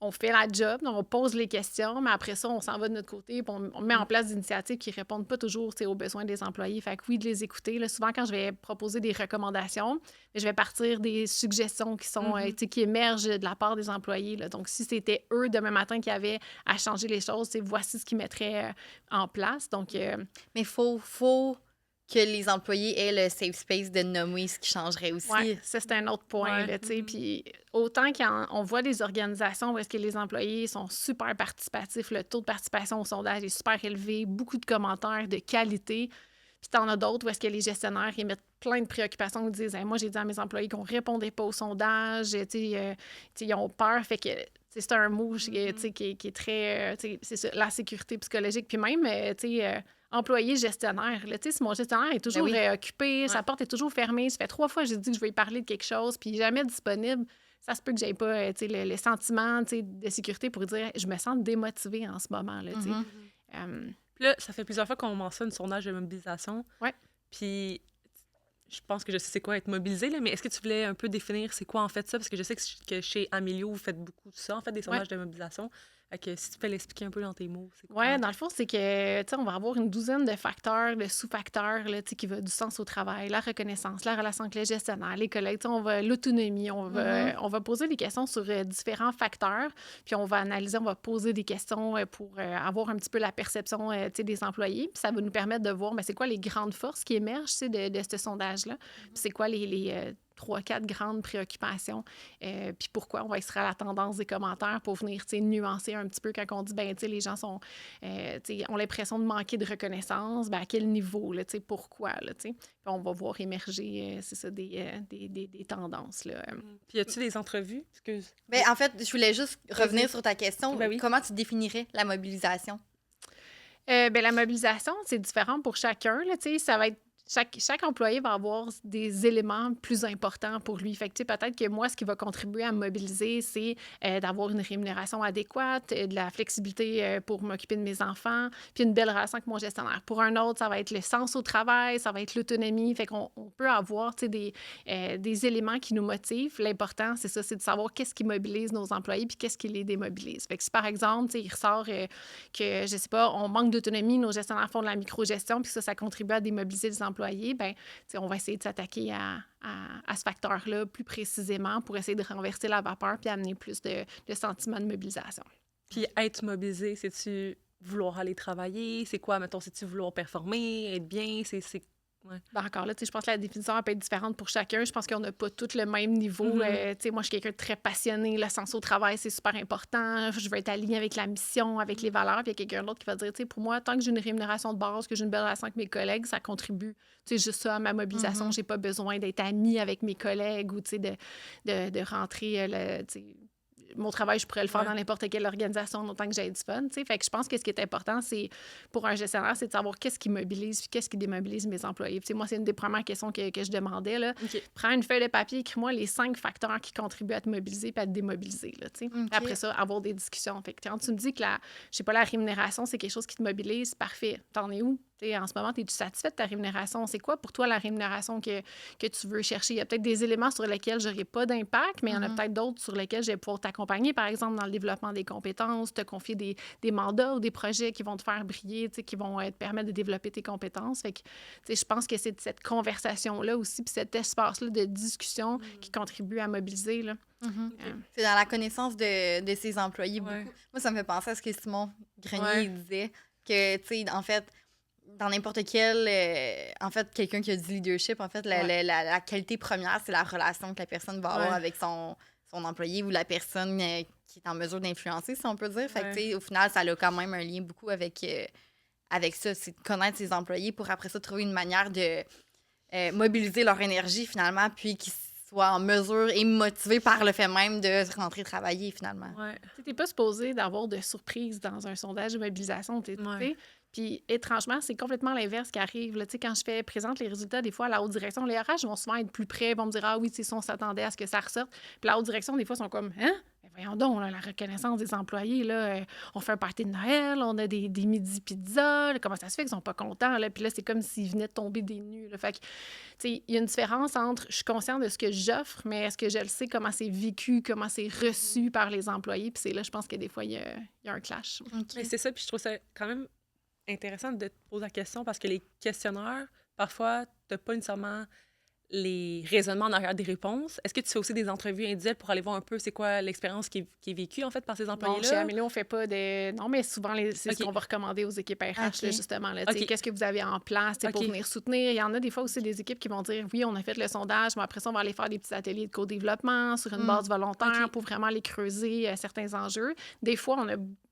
on fait la job, on pose les questions, mais après ça, on s'en va de notre côté, puis on met en place des initiatives qui ne répondent pas toujours aux besoins des employés. Fait que oui, de les écouter. Là, souvent, quand je vais proposer des recommandations, je vais partir des suggestions qui sont qui émergent de la part des employés. Là. Donc, si c'était eux, demain matin, qui avaient à changer les choses, voici ce qu'ils mettraient en place. Donc, Mais il faut que les employés aient le safe space de nommer ce qui changerait aussi. Oui, ça, c'est un autre point. Puis autant qu'on voit des organisations où est-ce que les employés sont super participatifs, le taux de participation au sondage est super élevé, beaucoup de commentaires de qualité. Puis t'en as d'autres où est-ce que les gestionnaires ils mettent plein de préoccupations, ils disent moi, j'ai dit à mes employés qu'on ne répondait pas au sondage, ils ont peur. Fait que c'est un mot qui est très... c'est ça, la sécurité psychologique. Puis même, employé gestionnaire. Là, si mon gestionnaire est toujours occupé, sa porte est toujours fermée, ça fait 3 fois que j'ai dit que je vais lui parler de quelque chose, puis jamais disponible, ça se peut que j'aie pas le sentiment de sécurité pour dire je me sens démotivée en ce moment. Là, Puis là, ça fait plusieurs fois qu'on mentionne sondage de mobilisation. Ouais. Puis je pense que je sais c'est quoi être mobilisé, là, mais est-ce que tu voulais un peu définir c'est quoi en fait ça? Parce que je sais que chez Amélio, vous faites beaucoup de ça, en fait, des sondages de mobilisation. Fait que si tu peux l'expliquer un peu dans tes mots, c'est quoi? Oui, dans le fond, c'est que, on va avoir une douzaine de facteurs, de sous-facteurs, là, qui va du sens au travail, la reconnaissance, la relation avec les gestionnaires, les collègues, l'autonomie, on va poser des questions sur différents facteurs, puis on va analyser, on va poser des questions pour avoir un petit peu la perception, des employés, puis ça va nous permettre de voir, c'est quoi les grandes forces qui émergent, de ce sondage-là, puis c'est quoi les 3-4 grandes préoccupations. Puis pourquoi on va extraire la tendance des commentaires pour venir nuancer un petit peu quand on dit les gens ont l'impression de manquer de reconnaissance. À quel niveau? Là, pourquoi? Là, puis on va voir émerger des tendances. Là. Puis y a-tu des entrevues? Excuse. En fait, je voulais juste revenir sur ta question. Comment tu définirais la mobilisation? La mobilisation, c'est différent pour chacun. Là, ça va être chaque employé va avoir des éléments plus importants pour lui. Fait que, peut-être que moi, ce qui va contribuer à me mobiliser, c'est d'avoir une rémunération adéquate, de la flexibilité pour m'occuper de mes enfants, puis une belle relation avec mon gestionnaire. Pour un autre, ça va être le sens au travail, ça va être l'autonomie. Fait qu'on peut avoir des éléments qui nous motivent. L'important, c'est ça, c'est de savoir qu'est-ce qui mobilise nos employés puis qu'est-ce qui les démobilise. Fait que si, par exemple, il ressort que, je sais pas, on manque d'autonomie, nos gestionnaires font de la microgestion, puis ça contribue à démobiliser les employés, on va essayer de s'attaquer à ce facteur-là plus précisément pour essayer de renverser la vapeur puis amener plus de sentiments de mobilisation. Puis être mobilisé, c'est-tu vouloir aller travailler? C'est quoi, mettons, c'est-tu vouloir performer, être bien? Ouais. Encore là, je pense que la définition peut être différente pour chacun. Je pense qu'on n'a pas tous le même niveau. Moi, je suis quelqu'un de très passionné. Le sens au travail, c'est super important. Je veux être aligné avec la mission, avec les valeurs. Puis il y a quelqu'un d'autre qui va dire, pour moi, tant que j'ai une rémunération de base, que j'ai une belle relation avec mes collègues, ça contribue juste ça à ma mobilisation. J'ai pas besoin d'être amie avec mes collègues ou de rentrer mon travail, je pourrais le faire dans n'importe quelle organisation, autant que j'ai du fun. Fait que je pense que ce qui est important, c'est pour un gestionnaire, c'est de savoir qu'est-ce qui mobilise puis qu'est-ce qui démobilise mes employés. Moi, c'est une des premières questions que je demandais. Là. Prends une feuille de papier, écris-moi les 5 facteurs qui contribuent à te mobiliser puis à te démobiliser. Là, Après ça, avoir des discussions. Fait que quand tu me dis que la rémunération, c'est quelque chose qui te mobilise, parfait. T'en es où? En ce moment, es-tu satisfait de ta rémunération? C'est quoi pour toi la rémunération que tu veux chercher? Il y a peut-être des éléments sur lesquels je n'aurai pas d'impact, mais il y en a peut-être d'autres sur lesquels je vais pouvoir t'accompagner, par exemple, dans le développement des compétences, te confier des mandats ou des projets qui vont te faire briller, qui vont te permettre de développer tes compétences. Fait que, je pense que c'est cette conversation-là aussi, puis cet espace-là de discussion qui contribue à mobiliser. Là. C'est dans la connaissance de ses employés beaucoup. Moi, ça me fait penser à ce que Simon Grenier disait, que, en fait, dans n'importe quel... en fait, quelqu'un qui a du leadership, en fait, la qualité première, c'est la relation que la personne va avoir avec son employé ou la personne qui est en mesure d'influencer, si on peut dire. Fait que, au final, ça a quand même un lien beaucoup avec avec ça, c'est de connaître ses employés pour après ça trouver une manière de mobiliser leur énergie finalement, puis qu'ils soient en mesure et motivés par le fait même de rentrer travailler finalement. Ouais. Tu n'es pas supposé d'avoir de surprise dans un sondage de mobilisation. Ouais. Puis, étrangement, c'est complètement l'inverse qui arrive. Là. Quand je présente les résultats, des fois, à la haute direction, les RH vont souvent être plus près, vont me dire « Ah oui, c'est ça, on s'attendait à ce que ça ressorte. » Puis la haute direction, des fois, sont comme « Hein? Ben voyons donc, là, la reconnaissance des employés, là, on fait un party de Noël, on a des midi pizzas, là, comment ça se fait qu'ils sont pas contents? » Là? Puis là, c'est comme s'ils venaient de tomber des nues. Là. Fait que, il y a une différence entre je suis consciente de ce que j'offre, mais est-ce que je le sais, comment c'est vécu, comment c'est reçu par les employés? Puis c'est là, je pense que des fois, il y a un clash. Mais c'est ça, puis je trouve ça quand même intéressant de te poser la question parce que les questionnaires, parfois, tu n'as pas nécessairement les raisonnements en arrière des réponses. Est-ce que tu fais aussi des entrevues individuelles pour aller voir un peu c'est quoi l'expérience qui est vécue, en fait, par ces employés-là? Non, chez Amélie, on fait pas de... Non, mais souvent, c'est ce qu'on va recommander aux équipes RH, là, justement. Là, qu'est-ce que vous avez en place pour venir soutenir? Il y en a des fois aussi des équipes qui vont dire, oui, on a fait le sondage, mais après ça, on va aller faire des petits ateliers de co-développement sur une base volontaire pour vraiment aller creuser certains enjeux. Des fois,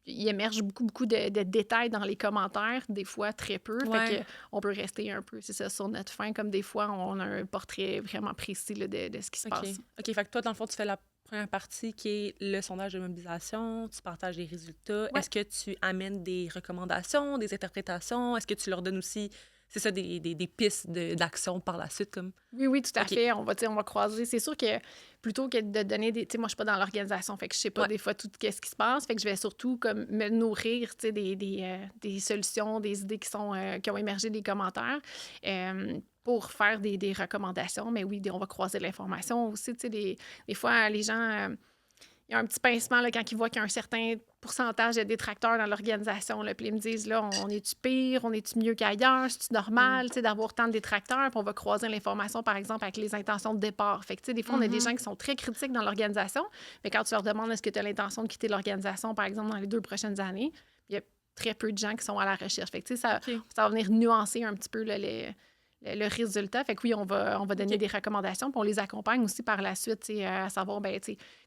il émerge beaucoup de détails dans les commentaires, des fois très peu. Fait qu'on peut rester un peu, c'est ça, sur notre fin, comme des fois, on a un portrait vraiment précis là, de ce qui se passe. OK, fait que toi, dans le fond, tu fais la première partie qui est le sondage de mobilisation, tu partages les résultats. Est-ce que tu amènes des recommandations, des interprétations? Est-ce que tu leur donnes aussi... C'est ça, des pistes d'action par la suite? Comme... Oui, tout à fait. On va croiser. C'est sûr que plutôt que de donner des... Tu sais, moi, je suis pas dans l'organisation, fait que je sais pas des fois tout ce qui se passe. Fait que je vais surtout comme me nourrir, tu sais, des solutions, des idées qui ont émergé des commentaires pour faire des recommandations. Mais oui, on va croiser l'information aussi. Tu sais, des fois, les gens... il y a un petit pincement là, quand ils voient qu'il y a un certain pourcentage de détracteurs dans l'organisation. Là. Puis ils me disent, là, on est-tu pire? On est-tu mieux qu'ailleurs? C'est-tu normal d'avoir tant de détracteurs? Puis on va croiser l'information, par exemple, avec les intentions de départ. Fait que, des fois, on a des gens qui sont très critiques dans l'organisation, mais quand tu leur demandes est-ce que tu as l'intention de quitter l'organisation, par exemple, dans les 2 prochaines années, il y a très peu de gens qui sont à la recherche. Fait que, ça va venir nuancer un petit peu là, le résultat. Fait que oui, on va donner des recommandations, puis on les accompagne aussi par la suite, à savoir,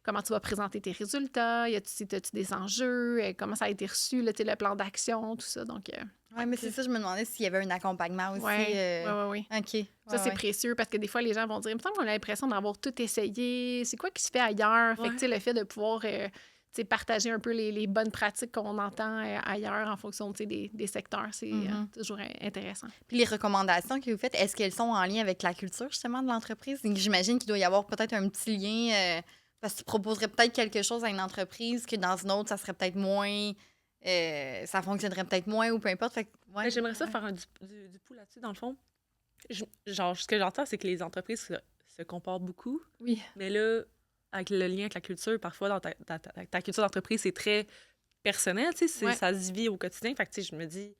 comment tu vas présenter tes résultats, as-tu des enjeux, comment ça a été reçu, le plan d'action, tout ça. Donc, oui, mais c'est ça, je me demandais s'il y avait un accompagnement aussi. Oui. OK. Ça, c'est précieux parce que des fois, les gens vont dire, il me semble qu'on a l'impression d'avoir tout essayé. C'est quoi qui se fait ailleurs? Fait que, le fait de pouvoir... partager un peu les bonnes pratiques qu'on entend ailleurs en fonction des secteurs, c'est toujours intéressant. Puis les recommandations que vous faites, est-ce qu'elles sont en lien avec la culture justement de l'entreprise? J'imagine qu'il doit y avoir peut-être un petit lien, parce que tu proposerais peut-être quelque chose à une entreprise que dans une autre, ça serait peut-être moins... ça fonctionnerait peut-être moins ou peu importe. Fait que, j'aimerais ça faire du pouls là-dessus, dans le fond. Ce que j'entends, c'est que les entreprises se comparent beaucoup. Oui. Mais là, avec le lien avec la culture, parfois, dans ta culture d'entreprise, c'est très personnel, ça se vit au quotidien. Fait que, je me dis,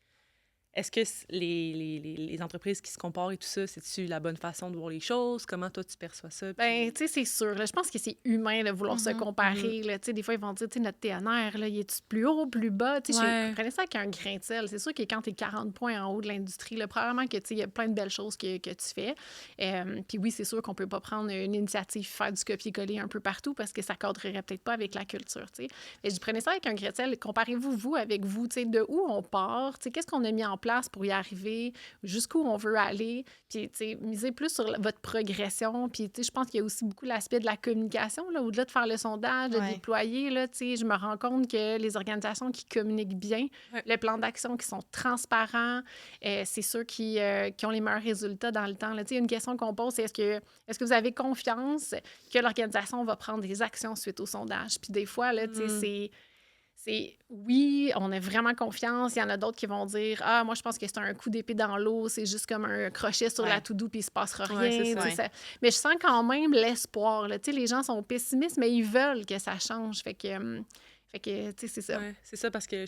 est-ce que les entreprises qui se comparent et tout ça, c'est-tu la bonne façon de voir les choses? Comment toi, tu perçois ça? Bien, tu sais, c'est sûr. Là, je pense que c'est humain de vouloir se comparer. Là, des fois, ils vont dire, tu sais, notre TNR, là, il est plus haut, plus bas? Prenez ça avec un grain de sel. C'est sûr que quand tu es 40 points en haut de l'industrie, là, probablement que il y a plein de belles choses que tu fais. Puis oui, c'est sûr qu'on peut pas prendre une initiative, faire du copier-coller un peu partout parce que ça cadrerait peut-être pas avec la culture. T'sais. Mais je prenais ça avec un grain de sel. Comparez-vous, vous, avec vous, de où on part, qu'est-ce qu'on a mis en place pour y arriver, jusqu'où on veut aller, puis, misez plus sur votre progression, puis, je pense qu'il y a aussi beaucoup l'aspect de la communication, là, au-delà de faire le sondage, de déployer, là, je me rends compte que les organisations qui communiquent bien, les plans d'action qui sont transparents, c'est ceux qui ont les meilleurs résultats dans le temps. Là. Une question qu'on pose, c'est est-ce que vous avez confiance que l'organisation va prendre des actions suite au sondage? Puis des fois, là, c'est oui, on a vraiment confiance. Il y en a d'autres qui vont dire moi, je pense que c'est un coup d'épée dans l'eau, c'est juste comme un crochet sur la to-do puis il se passera rien. Mais je sens quand même l'espoir. Là. Les gens sont pessimistes, mais ils veulent que ça change. Fait que c'est ça. Ouais, c'est ça parce que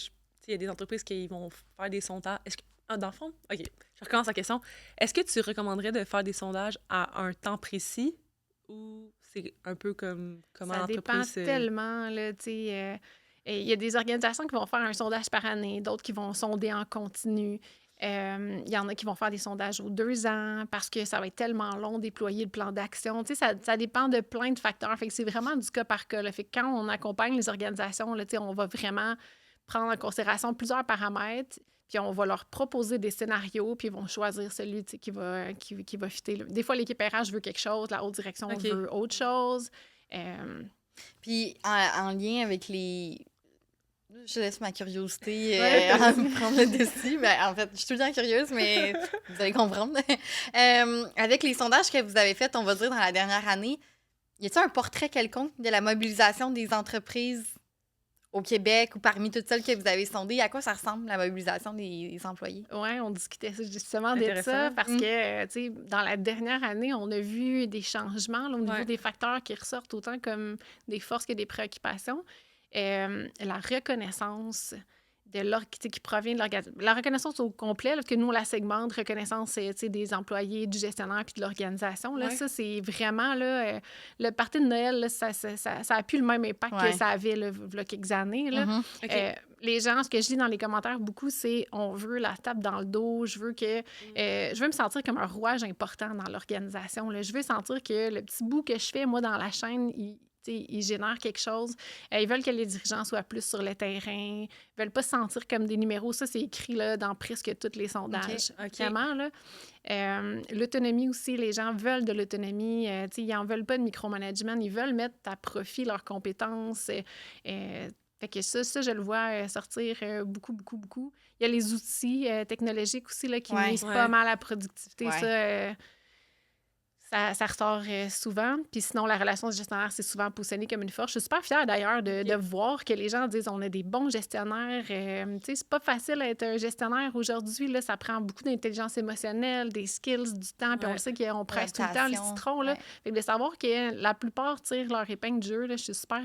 il y a des entreprises qui vont faire des sondages. Est-ce que, dans le fond, OK, je recommence la question. Est-ce que tu recommanderais de faire des sondages à un temps précis ou c'est un peu comme comment l'entreprise... Ça dépend tellement, là, tu sais... Il y a des organisations qui vont faire un sondage par année, d'autres qui vont sonder en continu. Il y en a qui vont faire des sondages aux 2 ans parce que ça va être tellement long de déployer le plan d'action. Tu sais, ça dépend de plein de facteurs. Fait que c'est vraiment du cas par cas. Là. Fait que quand on accompagne les organisations, là, tu sais, on va vraiment prendre en considération plusieurs paramètres. Puis on va leur proposer des scénarios, puis ils vont choisir celui qui va fitter. Des fois, l'équipe RH veut quelque chose, la haute direction veut autre chose. Puis en lien avec les... Je laisse ma curiosité prendre le dessus. Ben, en fait, je suis tout le temps curieuse, mais vous allez comprendre. Avec les sondages que vous avez faits, on va dire, dans la dernière année, y a-t-il un portrait quelconque de la mobilisation des entreprises au Québec ou parmi toutes celles que vous avez sondées? À quoi ça ressemble, la mobilisation des employés? Oui, on discutait justement de ça parce que, tu sais, dans la dernière année, on a vu des changements là, au niveau des facteurs qui ressortent autant comme des forces que des préoccupations. La reconnaissance qui provient de l'organisation. La reconnaissance au complet, là, que nous, on la segmente, reconnaissance des employés, du gestionnaire puis de l'organisation. Là, ça, c'est vraiment là, le party de Noël, là, ça a plus le même impact que ça avait là, il y a quelques années. Là. Les gens, ce que je lis dans les commentaires beaucoup, c'est on veut la tape dans le dos, je veux me sentir comme un rouage important dans l'organisation. Là. Je veux sentir que le petit bout que je fais, moi, dans la chaîne, ils génèrent quelque chose. Ils veulent que les dirigeants soient plus sur le terrain. Ils veulent pas se sentir comme des numéros. Ça, c'est écrit là, dans presque tous les sondages. Vraiment, là. L'autonomie aussi, les gens veulent de l'autonomie. Ils n'en veulent pas de micromanagement. Ils veulent mettre à profit leurs compétences. Fait que ça, je le vois sortir beaucoup, beaucoup, beaucoup. Il y a les outils technologiques aussi là, qui nuisent pas mal à la productivité. Ça ressort souvent. Puis sinon, la relation de gestionnaire, c'est souvent positionné comme une force. Je suis super fière, d'ailleurs, de voir que les gens disent on a des bons gestionnaires. Tu sais, c'est pas facile d'être un gestionnaire aujourd'hui. Là, ça prend beaucoup d'intelligence émotionnelle, des skills, du temps. Puis on le sait qu'on presse tout le temps les citrons. Là. Fait que de savoir que la plupart tirent leur épingle du jeu, là, je suis super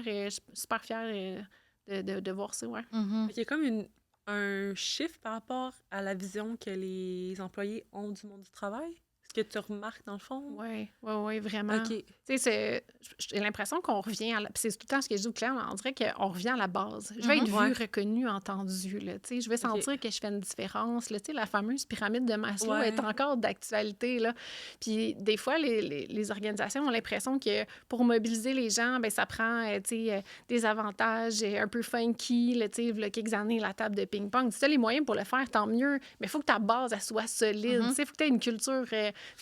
fière de voir ça. Ouais. Il y a comme un chiffre par rapport à la vision que les employés ont du monde du travail. Que tu remarques, dans le fond? Oui, vraiment. Tu sais, j'ai l'impression qu'on revient à c'est tout le temps ce que je dis aux clients, on dirait qu'on revient à la base. Je vais être vue, reconnue, entendue, là, tu sais. Je vais sentir que je fais une différence, là, tu sais, la fameuse pyramide de Maslow est encore d'actualité, là. Puis des fois, les organisations ont l'impression que pour mobiliser les gens, ben ça prend, tu sais, des avantages un peu funky, là, tu sais, il y a quelques années, la table de ping-pong. Si tu as les moyens pour le faire, tant mieux, mais il faut que ta base, elle soit solide, tu sais, il faut que tu aies une culture...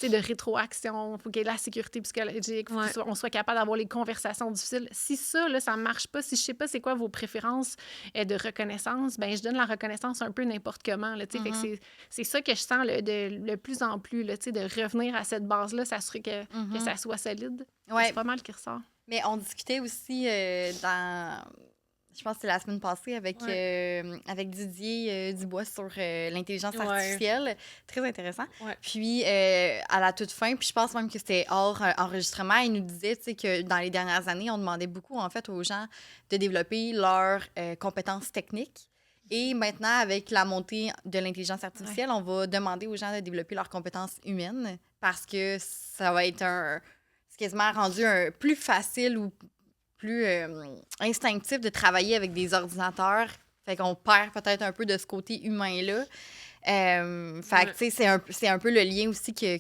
de rétroaction, il faut qu'il y ait la sécurité psychologique, il faut qu'on soit capable d'avoir les conversations difficiles. Si ça, là, ça ne marche pas, si je ne sais pas c'est quoi vos préférences de reconnaissance, ben je donne la reconnaissance un peu n'importe comment. Là, fait que c'est ça que je sens de plus en plus, là, de revenir à cette base-là, s'assurer que ça soit solide. C'est pas mal qui ressort. Mais on discutait aussi je pense que c'est la semaine passée avec Didier Dubois sur l'intelligence artificielle. Très intéressant. Puis, à la toute fin, puis je pense même que c'était hors enregistrement, il nous disait que dans les dernières années, on demandait beaucoup, en fait, aux gens de développer leurs compétences techniques. Et maintenant, avec la montée de l'intelligence artificielle, on va demander aux gens de développer leurs compétences humaines parce que ça va être c'est quasiment rendu plus facile ou plus instinctif de travailler avec des ordinateurs. Fait qu'on perd peut-être un peu de ce côté humain-là. Fait que, tu sais, c'est un peu le lien aussi que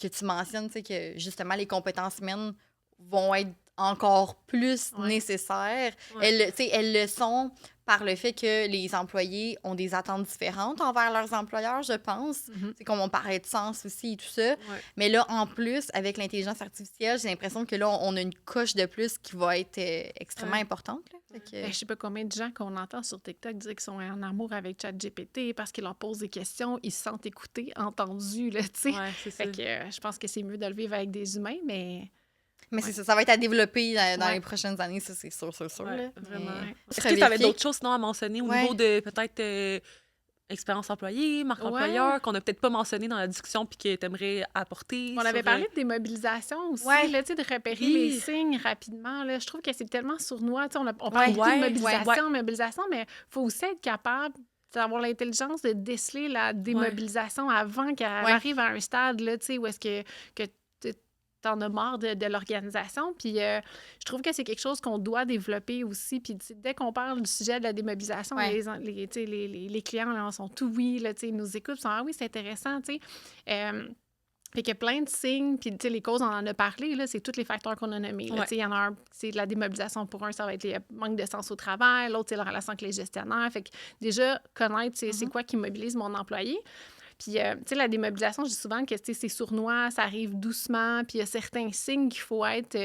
tu mentionnes, tu sais, que justement, les compétences humaines vont être encore plus nécessaires. Elles le sont par le fait que les employés ont des attentes différentes envers leurs employeurs, je pense. C'est comme on parlait de sens aussi et tout ça. Mais là, en plus, avec l'intelligence artificielle, j'ai l'impression que là, on a une coche de plus qui va être extrêmement importante. Là. Je sais pas combien de gens qu'on entend sur TikTok dire qu'ils sont en amour avec ChatGPT parce qu'ils leur posent des questions, ils se sentent écoutés, entendus, là, tu sais. Fait que je pense que c'est mieux de le vivre avec des humains, mais... Mais c'est ça va être à développer dans les prochaines années, ça, c'est sûr. Là. Vraiment. Est-ce que tu avais d'autres choses sinon à mentionner au niveau de peut-être expérience employée, marque employeur, qu'on n'a peut-être pas mentionné dans la discussion puis que tu aimerais apporter? On avait parlé de démobilisation aussi, là, de repérer les signes rapidement. Là. Je trouve que c'est tellement sournois. On parle beaucoup de mobilisation, mais il faut aussi être capable d'avoir l'intelligence de déceler la démobilisation avant qu'elle arrive à un stade là, où est-ce que t'en as marre de l'organisation. Puis je trouve que c'est quelque chose qu'on doit développer aussi. Puis dès qu'on parle du sujet de la démobilisation, les clients là, sont tout oui, là, ils nous écoutent, ils sont « Ah oui, c'est intéressant », tu sais. Fait qu'il y a plein de signes, puis les causes, on en a parlé, là, c'est tous les facteurs qu'on a nommés. Il y en a un, c'est de la démobilisation pour un, ça va être le manque de sens au travail, l'autre, c'est la relation avec les gestionnaires. Fait que déjà, connaître c'est quoi qui mobilise mon employé. Puis, la démobilisation, je dis souvent que c'est sournois, ça arrive doucement, puis il y a certains signes qu'il faut être...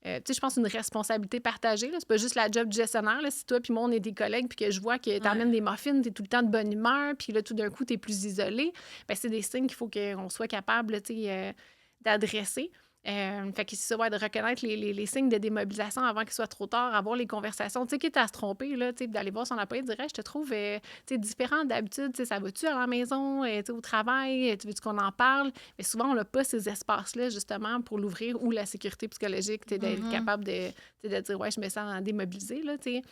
je pense une responsabilité partagée. Là. C'est pas juste la job du gestionnaire. Là. Si toi puis moi, on est des collègues puis que je vois que tu amènes des muffins, tu es tout le temps de bonne humeur, puis là, tout d'un coup, tu es plus isolé, bien, c'est des signes qu'il faut qu'on soit capable là, d'adresser. Fait que c'est ça, de reconnaître les signes de démobilisation avant qu'il soit trop tard, avoir les conversations. Tu sais, quitte à se tromper, là, d'aller voir son employé, dire, je te trouve différent d'habitude, ça va-tu à la maison, au travail, tu veux-tu qu'on en parle? Mais souvent, on n'a pas ces espaces-là, justement, pour l'ouvrir, ou la sécurité psychologique, d'être capable de dire, ouais, je me sens démobilisée, là, tu sais.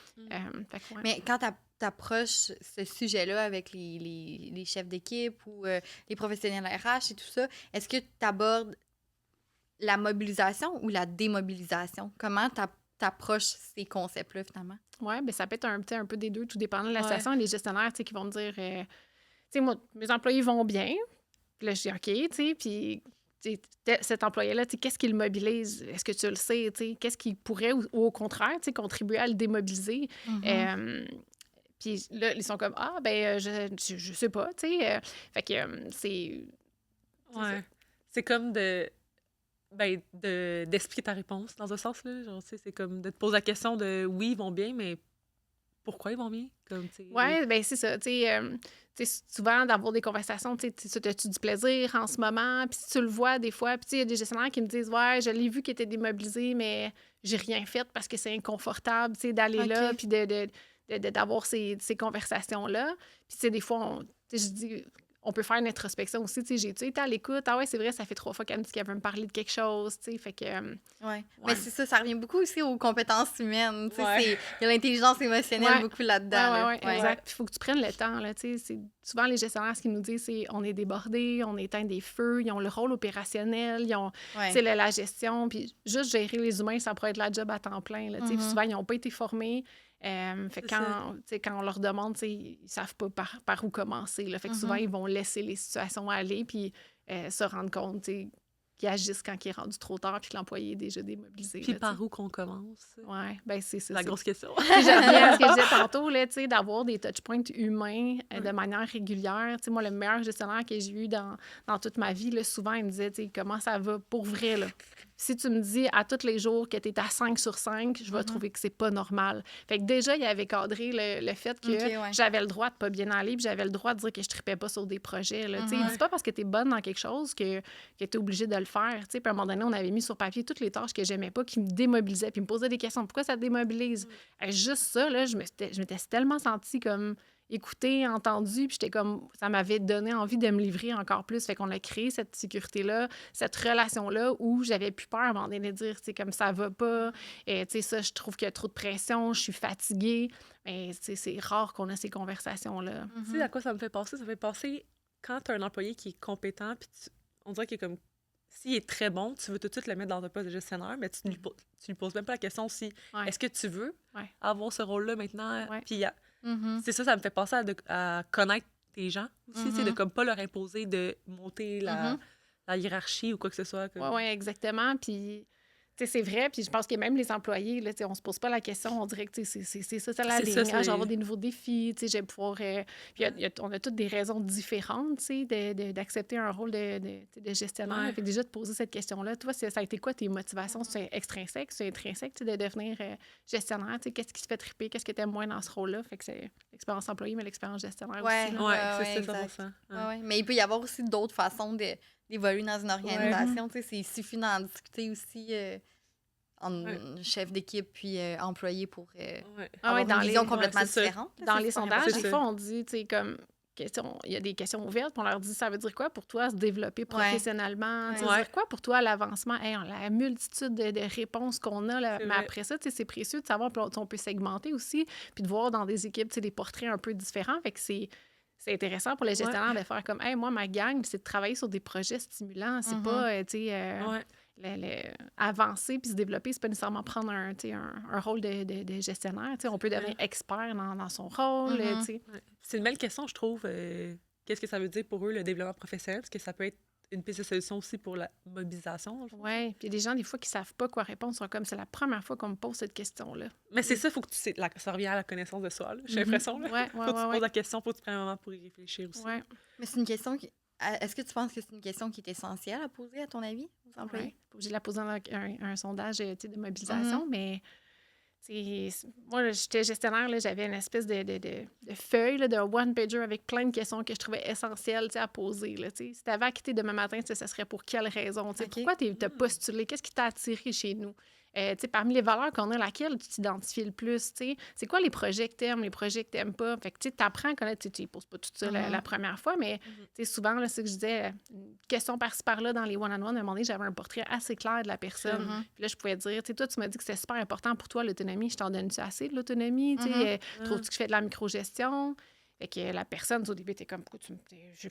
Mais quand tu approches ce sujet-là avec les chefs d'équipe ou les professionnels RH et tout ça, est-ce que tu abordes la mobilisation ou la démobilisation? Comment t'approches ces concepts-là, finalement? Oui, bien, ça peut être un peu des deux, tout dépendant de la situation. Les gestionnaires, qui vont me dire, moi, mes employés vont bien. Puis là, je dis, OK, puis cet employé-là, qu'est-ce qui le mobilise? Est-ce que tu le sais? Qu'est-ce qui pourrait, ou au contraire, contribuer à le démobiliser? Puis là, ils sont comme, je sais pas, fait que c'est... Ouais. C'est comme d'expliquer ta réponse, dans un sens, là. Genre, c'est comme de te poser la question de oui, ils vont bien, mais pourquoi ils vont bien? Oui, bien, c'est ça. Souvent, d'avoir des conversations, as-tu du plaisir en ce moment? Puis si tu le vois des fois, puis il y a des gestionnaires qui me disent, ouais, je l'ai vu qu'il était démobilisé, mais j'ai rien fait parce que c'est inconfortable, d'aller là, puis d'avoir ces conversations-là. Puis des fois, je dis... On peut faire une introspection aussi. J'ai-tu été à l'écoute? Ah ouais, c'est vrai, ça fait 3 fois qu'elle me dit qu'elle veut me parler de quelque chose. Fait que, Mais c'est ça revient beaucoup aussi aux compétences humaines. Il y a l'intelligence émotionnelle beaucoup là-dedans. Oui, exact. Puis il faut que tu prennes le temps. Là, souvent, les gestionnaires, ce qu'ils nous disent, c'est on est débordés, on éteint des feux, ils ont le rôle opérationnel, ils ont la gestion. Puis juste gérer les humains, ça pourrait être la job à temps plein. Là, Puis souvent, ils n'ont pas été formés. Fait quand on leur demande, ils savent pas par où commencer. Là. Fait que souvent, ils vont laisser les situations aller puis se rendre compte qu'ils agissent quand il est rendu trop tard puis que l'employé est déjà démobilisé. Puis par où qu'on commence? Oui, bien c'est ça. La grosse question. Puis je reviens à ce que je disais tantôt, là, d'avoir des touchpoints humains de manière régulière. Moi, le meilleur gestionnaire que j'ai eu dans toute ma vie, là, souvent, il me disait, comment ça va pour vrai, là? Si tu me dis à tous les jours que tu es à 5 sur 5, je vais trouver que c'est pas normal. Fait que déjà, il avait cadré le fait que j'avais le droit de pas bien aller, puis j'avais le droit de dire que je tripais pas sur des projets. Là. C'est pas parce que tu es bonne dans quelque chose que tu es obligée de le faire. Puis à un moment donné, on avait mis sur papier toutes les tâches que j'aimais pas, qui me démobilisaient, puis me posaient des questions. Pourquoi ça te démobilise? Juste ça, là, je m'étais tellement sentie comme écouté, entendu, puis j'étais comme, ça m'avait donné envie de me livrer encore plus. Fait qu'on a créé cette sécurité-là, cette relation-là où j'avais plus peur avant d'aller dire, c'est comme ça va pas, et tu sais, ça, je trouve qu'il y a trop de pression, je suis fatiguée. Mais c'est rare qu'on a ces conversations-là. Tu sais à quoi ça me fait penser? Ça me fait penser quand tu as un employé qui est compétent, puis on dirait qu'il est comme, s'il est très bon, tu veux tout de suite le mettre dans un poste de gestionnaire, mais tu lui poses même pas la question si, est-ce que tu veux avoir ce rôle-là maintenant? Puis c'est ça me fait penser à connaître tes gens aussi, de comme pas leur imposer de monter la hiérarchie ou quoi que ce soit. Oui, exactement. Puis, c'est vrai. Puis je pense que même les employés, là, on se pose pas la question. On dirait que c'est ça la ligne. Je vais avoir des nouveaux défis. Je vais pouvoir... Puis on a toutes des raisons différentes d'accepter un rôle de gestionnaire. Fait que déjà, de poser cette question-là, toi, ça a été quoi tes motivations? C'est extrinsèque, c'est intrinsèque de devenir gestionnaire? Qu'est-ce qui se fait triper? Qu'est-ce que tu aimes moins dans ce rôle-là? Fait que c'est l'expérience employée, mais l'expérience gestionnaire aussi. Oui, c'est ça. Mais il peut y avoir aussi d'autres façons d'évoluer dans une organisation. Il suffit d'en discuter aussi en chef d'équipe puis employé pour avoir une vision complètement différente. Dans les sondages, des fois, on dit, comme... Il y a des questions ouvertes, puis on leur dit, ça veut dire quoi pour toi se développer professionnellement? Ça veut dire quoi pour toi l'avancement? La multitude de réponses qu'on a, là, mais après ça, c'est précieux de savoir, on peut segmenter aussi, puis de voir dans des équipes des portraits un peu différents. Fait que c'est intéressant pour les gestionnaires de faire comme, hey, moi, ma gang, c'est de travailler sur des projets stimulants. C'est pas, avancer puis se développer, c'est pas nécessairement prendre un rôle de gestionnaire. On peut devenir expert dans son rôle. C'est une belle question, je trouve. Qu'est-ce que ça veut dire pour eux, le développement professionnel? Parce que ça peut être une piste de solution aussi pour la mobilisation. Oui, puis il y a des gens, des fois, qui savent pas quoi répondre. Ils sont comme, c'est la première fois qu'on me pose cette question-là. Mais c'est ça, il faut que ça revient à la connaissance de soi, là, j'ai l'impression. Là. Ouais, Faut que tu poses la question, faut que tu prennes un moment pour y réfléchir aussi. Ouais. Mais c'est une question qui... Est-ce que tu penses que c'est une question qui est essentielle à poser, à ton avis, aux employés? Ouais. Pas obligé de la poser dans un sondage de mobilisation, mais moi, là, j'étais gestionnaire, là, j'avais une espèce de feuille, là, de one-pager avec plein de questions que je trouvais essentielles à poser. Là, si tu avais à quitter demain matin, ça serait pour quelle raison? Okay. Pourquoi tu as postulé? Qu'est-ce qui t'a attiré chez nous? Parmi les valeurs qu'on a, laquelle tu t'identifies le plus? C'est quoi les projets que tu aimes, les projets que tu n'aimes pas? Fait que tu apprends à connaître, tu ne poses pas tout ça la première fois, mais souvent, là, c'est ce que je disais, une question par-ci par-là dans les one-on-one, à un moment donné, j'avais un portrait assez clair de la personne. Puis là, je pouvais dire, toi, tu m'as dit que c'était super important pour toi, l'autonomie. Je t'en donne-tu assez de l'autonomie? Trouves-tu que je fais de la microgestion? Fait que la personne, au début, était comme, pourquoi tu me. Je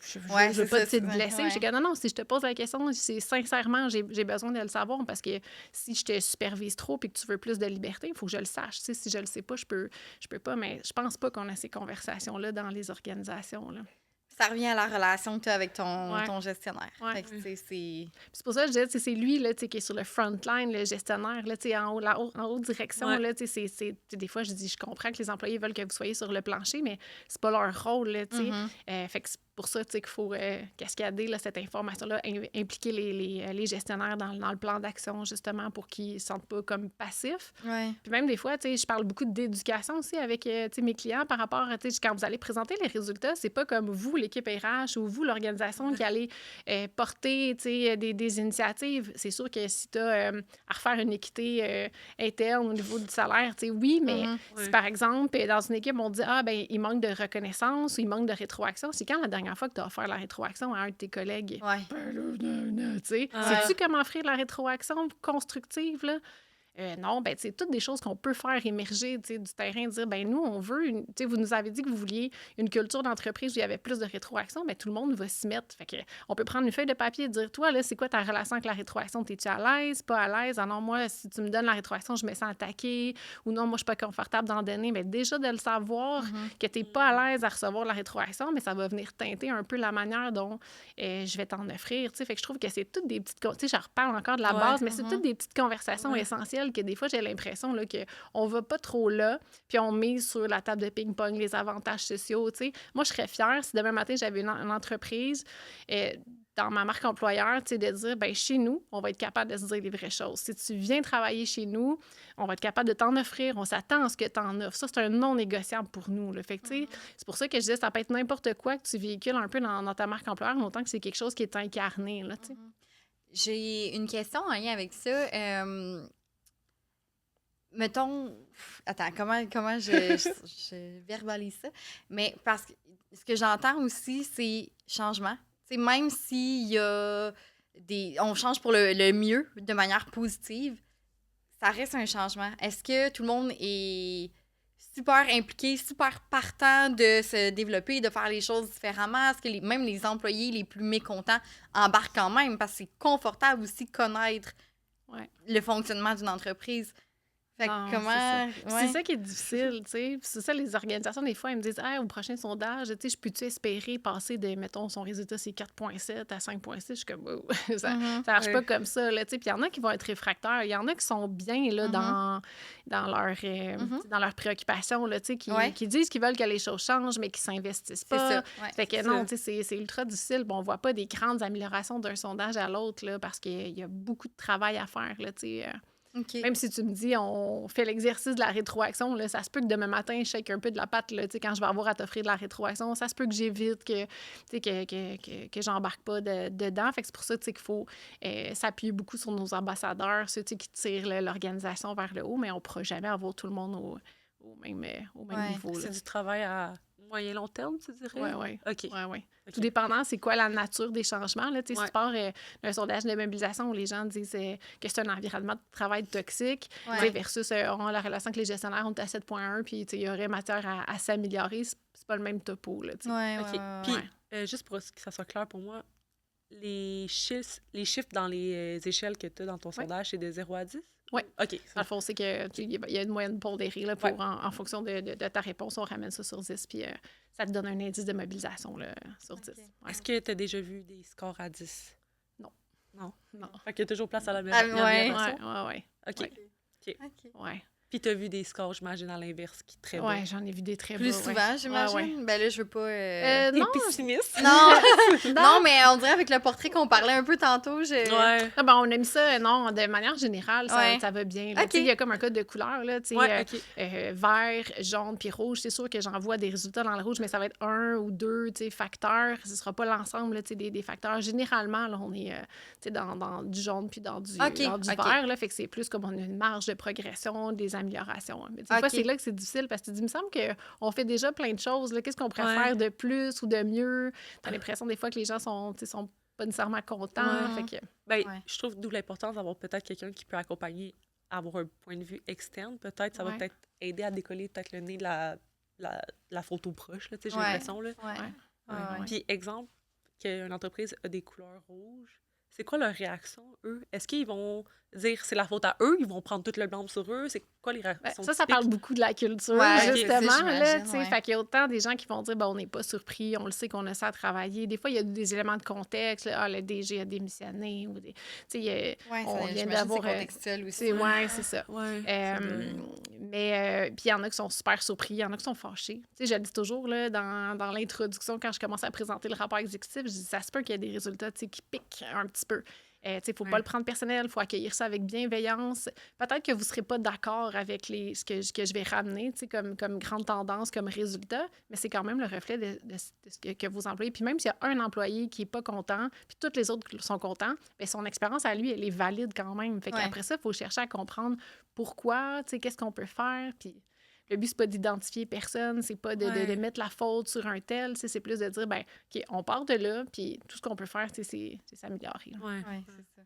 veux pas te blesser. J'ai dit, non, si je te pose la question, c'est sincèrement, j'ai besoin de le savoir parce que si je te supervise trop et que tu veux plus de liberté, il faut que je le sache. T'sais, si je le sais pas, je peux pas, mais je pense pas qu'on a ces conversations-là dans les organisations. Là. Ça revient à la relation que tu as avec ton gestionnaire. Ouais. C'est pour ça que je disais, c'est lui là, qui est sur le front line, le gestionnaire, là, en haute direction. Ouais. Là, des fois, je dis, je comprends que les employés veulent que vous soyez sur le plancher, mais c'est pas leur rôle. Là, fait que c'est pour ça qu'il faut cascader là, cette information-là, impliquer les gestionnaires dans le plan d'action, justement, pour qu'ils ne se sentent pas comme passifs. Ouais. Puis même des fois, je parle beaucoup d'éducation aussi avec mes clients par rapport à, quand vous allez présenter les résultats, c'est pas comme vous, l'équipe RH, ou vous, l'organisation, qui allez porter des initiatives. C'est sûr que si tu as à refaire une équité interne au niveau du salaire, oui, mais si par exemple, dans une équipe, on dit il manque de reconnaissance ou il manque de rétroaction, c'est quand la dernière fois que tu as offert la rétroaction à un de tes collègues? Sais-tu comment offrir la rétroaction constructive, là? Non, c'est toutes des choses qu'on peut faire émerger du terrain, dire, nous, on veut, vous nous avez dit que vous vouliez une culture d'entreprise où il y avait plus de rétroaction, tout le monde va s'y mettre. Fait que, on peut prendre une feuille de papier et dire, toi, là, c'est quoi ta relation avec la rétroaction? T'es-tu à l'aise, pas à l'aise? Ah non, moi, si tu me donnes la rétroaction, je me sens attaquée, ou non, moi, je suis pas confortable d'en donner. Mais déjà, de le savoir que t'es pas à l'aise à recevoir la rétroaction, mais ça va venir teinter un peu la manière dont je vais t'en offrir. Fait que je trouve que c'est toutes des petites... je reparle encore de la base, mais c'est toutes des petites conversations essentielles que des fois, j'ai l'impression là, qu'on va pas trop là, puis on mise sur la table de ping-pong les avantages sociaux. T'sais. Moi, je serais fière si demain matin, j'avais une entreprise dans ma marque employeur, de dire, chez nous, on va être capable de se dire les vraies choses. Si tu viens travailler chez nous, on va être capable de t'en offrir, on s'attend à ce que tu en offres. Ça, c'est un non négociable pour nous. Là. Fait que, c'est pour ça que je disais, ça peut être n'importe quoi que tu véhicules un peu dans ta marque employeur, mais autant que c'est quelque chose qui est incarné. Là, J'ai une question en lien avec ça. Mettons, attends, comment je verbalise ça? Mais parce que ce que j'entends aussi, c'est changement. T'sais, même s'il y a on change pour le mieux, de manière positive, ça reste un changement. Est-ce que tout le monde est super impliqué, super partant de se développer, de faire les choses différemment? Est-ce que même les employés les plus mécontents embarquent quand même? Parce que c'est confortable aussi de connaître le fonctionnement d'une entreprise. Fait que comment... C'est ça qui est difficile, tu sais. C'est ça, les organisations, des fois, elles me disent « au prochain sondage, tu sais, je peux-tu espérer passer de, mettons, son résultat, c'est 4,7 à 5,6? » Je suis comme « ça marche pas comme ça, là, tu sais. » Puis il y en a qui vont être réfractaires. Il y en a qui sont bien, là, dans leurs préoccupations, là, tu sais, qui disent qu'ils veulent que les choses changent, mais qui s'investissent pas. Fait que non, tu sais, c'est ultra difficile. Bon, on voit pas des grandes améliorations d'un sondage à l'autre, là, parce qu'il y a beaucoup de travail à faire, là, tu sais. Okay. Même si tu me dis, on fait l'exercice de la rétroaction, là, ça se peut que demain matin, je shake un peu de la patte là, quand je vais avoir à t'offrir de la rétroaction. Ça se peut que j'évite, que j'embarque pas dedans. Fait que c'est pour ça qu'il faut s'appuyer beaucoup sur nos ambassadeurs, ceux qui tirent l'organisation vers le haut, mais on ne pourra jamais avoir tout le monde au même niveau. C'est du travail à moyen-long terme, tu dirais? Oui. OK. Ouais. Tout dépendant, c'est quoi la nature des changements. Là, si tu pars d'un sondage de mobilisation où les gens disent que c'est un environnement de travail toxique versus la relation avec les gestionnaires, on est à 7,1 puis il y aurait matière à s'améliorer, c'est pas le même topo. Là, OK. Puis, juste pour que ça soit clair pour moi, les chiffres dans les échelles que tu as dans ton sondage, c'est de 0 à 10? Oui. OK. Dans le fond, c'est qu'il y a une moyenne pondérée là, pour, en fonction de ta réponse, on ramène ça sur 10, puis ça te donne un indice de mobilisation là, sur 10. Est-ce que tu as déjà vu des scores à 10? Non. Non. Fait qu'il y a toujours place à la Ah, ouais. Ouais. OK. Ouais. Puis t'as vu des scores, j'imagine, à l'inverse, qui très bas. Ouais, j'en ai vu des très Plus bas. souvent, j'imagine. Ouais. Ben là, je veux pas... T'es Non, pessimiste. Non, mais on dirait avec le portrait qu'on parlait un peu tantôt, Ouais. Ah ben, on a mis ça, non, de manière générale, Ouais. ça va bien. Là. OK. Tu sais, il y a comme un code de couleur, là, tu sais, Ouais, OK. vert, jaune puis rouge. C'est sûr que j'en vois des résultats dans le rouge, mais ça va être 1 ou 2 tu sais, facteurs. Ce sera pas l'ensemble là, tu sais, des facteurs. Généralement, là, on est tu sais, dans du jaune puis dans du vert. Là, fait que c'est plus comme on a une marge de progression, des améliorations. Mais des fois, c'est là que c'est difficile parce que tu dis, il me semble qu'on fait déjà plein de choses. Là. Qu'est-ce qu'on pourrait faire de plus ou de mieux? Tu as l'impression des fois que les gens sont pas nécessairement contents. Fait que... Je trouve d'où l'importance d'avoir peut-être quelqu'un qui peut accompagner, avoir un point de vue externe. Peut-être, ça va peut-être aider à décoller peut-être le nez de la photo proche, là, j'ai l'impression. Là. Puis, exemple, qu'une entreprise a des couleurs rouges, c'est quoi leur réaction, eux? Est-ce qu'ils vont dire c'est la faute à eux? Ils vont prendre tout le blâme sur eux? C'est quoi les réactions? Ça parle beaucoup de la culture, justement. Là, fait qu'il y a autant des gens qui vont dire on n'est pas surpris, on le sait qu'on a ça à travailler. Des fois, il y a des éléments de contexte. Là, le DG a démissionné. Ou on vient d'avoir. C'est contextuel aussi. Oui, c'est ça. Mais puis il y en a qui sont super surpris, il y en a qui sont fâchés. Je le dis toujours là, dans l'introduction, quand je commence à présenter le rapport exécutif, je dis ça se peut qu'il y ait des résultats qui piquent un petit peu. Il ne faut pas le prendre personnel, il faut accueillir ça avec bienveillance. Peut-être que vous ne serez pas d'accord avec ce que je vais ramener comme grande tendance, comme résultat, mais c'est quand même le reflet de ce que vos employés... Puis même s'il y a un employé qui n'est pas content, puis tous les autres sont contents, bien, son expérience à lui, elle est valide quand même. Fait qu'après ça, il faut chercher à comprendre pourquoi, qu'est-ce qu'on peut faire, puis... Le but, c'est pas d'identifier personne, c'est pas de mettre la faute sur un tel, c'est plus de dire, OK, on part de là, puis tout ce qu'on peut faire, c'est s'améliorer. C'est ça.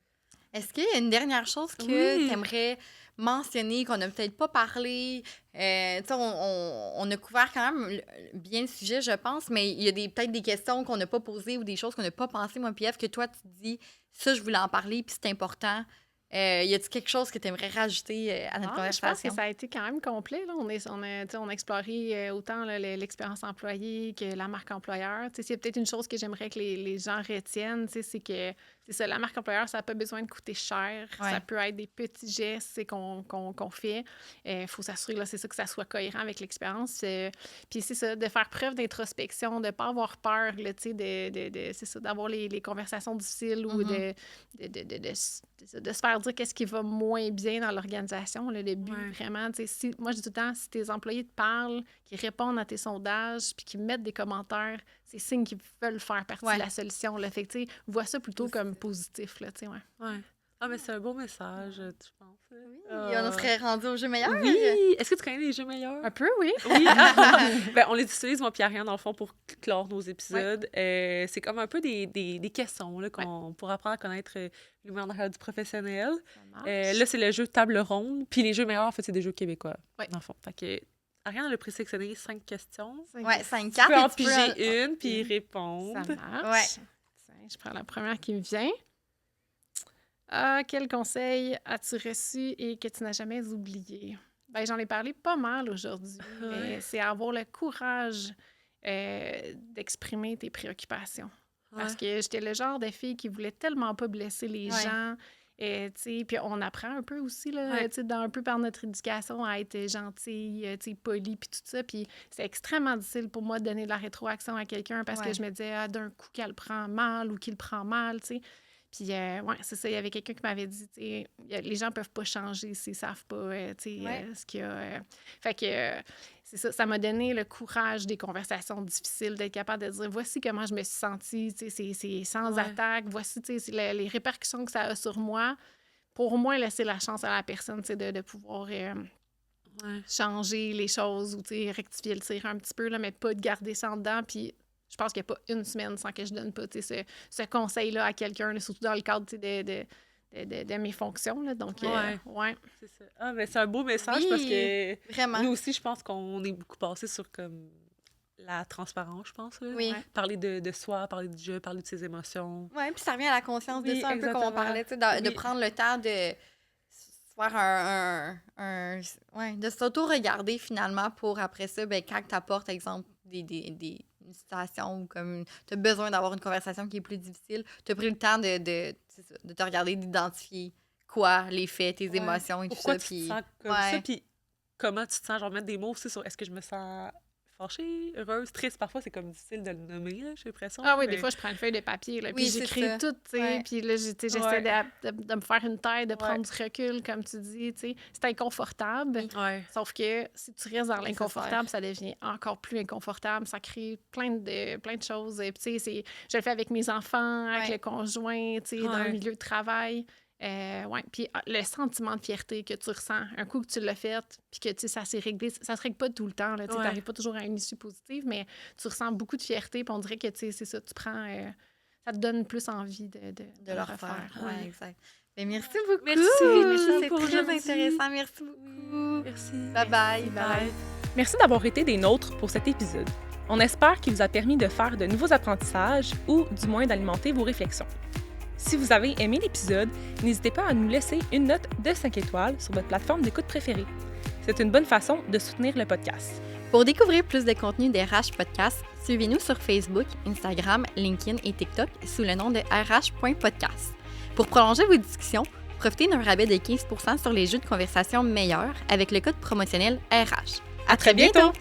Est-ce qu'il y a une dernière chose que tu aimerais mentionner, qu'on n'a peut-être pas parlé? On a couvert quand même bien le sujet, je pense, mais il y a peut-être des questions qu'on n'a pas posées ou des choses qu'on n'a pas pensées, moi, puis Eve, que toi, tu te dis, ça, je voulais en parler, puis c'est important. Y a-t-il quelque chose que tu aimerais rajouter à notre conversation? Je pense que ça a été quand même complet. Là. On a exploré autant l'expérience employée que la marque employeur. S'il y a peut-être une chose que j'aimerais que les gens retiennent, c'est que c'est ça, la marque employeur, ça n'a pas besoin de coûter cher. Ça peut être des petits gestes qu'on fait. Il faut s'assurer, c'est ça, que ça soit cohérent avec l'expérience. Puis c'est ça, de faire preuve d'introspection, de ne pas avoir peur, là, c'est ça, d'avoir les conversations difficiles ou de se faire dire qu'est-ce qui va moins bien dans l'organisation. Là, le but, vraiment, moi, je dis tout le temps, si tes employés te parlent, qu'ils répondent à tes sondages, puis qu'ils mettent des commentaires, c'est signe qu'ils veulent faire partie de la solution. Là. Fait que, vois ça plutôt comme positif. Là, Ah, mais c'est un beau message, tu penses? Oui, on serait rendu au jeu meilleur. Oui! Est-ce que tu connais les jeux meilleurs? Un peu, oui. Oui. On les utilise, moi, Pierre, dans le fond, pour clore nos épisodes. C'est comme un peu des questions là, pour apprendre à connaître l'humain derrière du professionnel. Là, c'est le jeu table ronde. Puis les jeux meilleurs, en fait, c'est des jeux québécois, dans le fond. Fait que Ariane a présélectionné 5 questions. 5 cartes. Tu peux en piger une, puis y répondre. Ça marche. Tiens, je prends la première qui me vient. Quel conseil as-tu reçu et que tu n'as jamais oublié? J'en ai parlé pas mal aujourd'hui, mais c'est avoir le courage d'exprimer tes préoccupations. Parce que j'étais le genre de fille qui voulait tellement pas blesser les gens. Puis on apprend un peu aussi, là, un peu par notre éducation, à être gentille, polie, puis tout ça. Puis c'est extrêmement difficile pour moi de donner de la rétroaction à quelqu'un parce que je me disais, d'un coup, qu'elle prend mal ou qu'il prend mal, tu sais. Puis, c'est ça, il y avait quelqu'un qui m'avait dit, les gens peuvent pas changer s'ils savent pas, ce qu'il y a. Fait que, c'est ça, ça m'a donné le courage des conversations difficiles, d'être capable de dire, voici comment je me suis sentie, c'est sans attaque, voici, les répercussions que ça a sur moi, pour au moins laisser la chance à la personne, de pouvoir changer les choses ou, rectifier le tir un petit peu, là, mais pas de garder ça en dedans, puis je pense qu'il n'y a pas une semaine sans que je donne pas ce conseil-là à quelqu'un, surtout dans le cadre de mes fonctions. Là. Donc, c'est ça. Ah, mais c'est un beau message parce que vraiment. Nous aussi, je pense qu'on est beaucoup passé sur comme la transparence, je pense. Là. Oui. Parler de soi, parler du jeu, parler de ses émotions. Oui, puis ça revient à la conscience de ça, un peu comme on parlait, de prendre le temps de faire de s'auto-regarder finalement pour après ça, quand tu apportes, exemple, une situation ou comme tu as besoin d'avoir une conversation qui est plus difficile, tu as pris le temps de te regarder, d'identifier quoi, les faits, tes émotions et pourquoi tout ça. Pourquoi tu te sens comme ça, puis comment tu te sens, genre mettre des mots aussi sur est-ce que je me sens fâchée, heureuse, triste. Parfois, c'est comme difficile de le nommer, là, j'ai l'impression. Ah oui, des fois, je prends une feuille de papier, là, puis j'écris tout, tu sais, puis là, j'essaie de me faire une tête, de prendre du recul, comme tu dis, tu sais. C'est inconfortable, sauf que si tu restes dans l'inconfortable, ça devient encore plus inconfortable, ça crée plein de choses. Puis, tu sais, je le fais avec mes enfants, avec le conjoint, tu sais, dans le milieu de travail. Puis le sentiment de fierté que tu ressens un coup que tu l'as fait, puis que ça s'est réglé, ça se règle pas tout le temps, tu n'arrives pas toujours à une issue positive, mais tu ressens beaucoup de fierté, puis on dirait que c'est ça, tu prends, ça te donne plus envie de le refaire. Oui, exact. Mais merci beaucoup. Merci, c'est très intéressant. Merci beaucoup. Merci. Bye. Merci d'avoir été des nôtres pour cet épisode. On espère qu'il vous a permis de faire de nouveaux apprentissages ou du moins d'alimenter vos réflexions. Si vous avez aimé l'épisode, n'hésitez pas à nous laisser une note de 5 étoiles sur votre plateforme d'écoute préférée. C'est une bonne façon de soutenir le podcast. Pour découvrir plus de contenu des RH Podcast, suivez-nous sur Facebook, Instagram, LinkedIn et TikTok sous le nom de rh.podcast. Pour prolonger vos discussions, profitez d'un rabais de 15% sur les jeux de conversation meilleurs avec le code promotionnel RH. À très bientôt!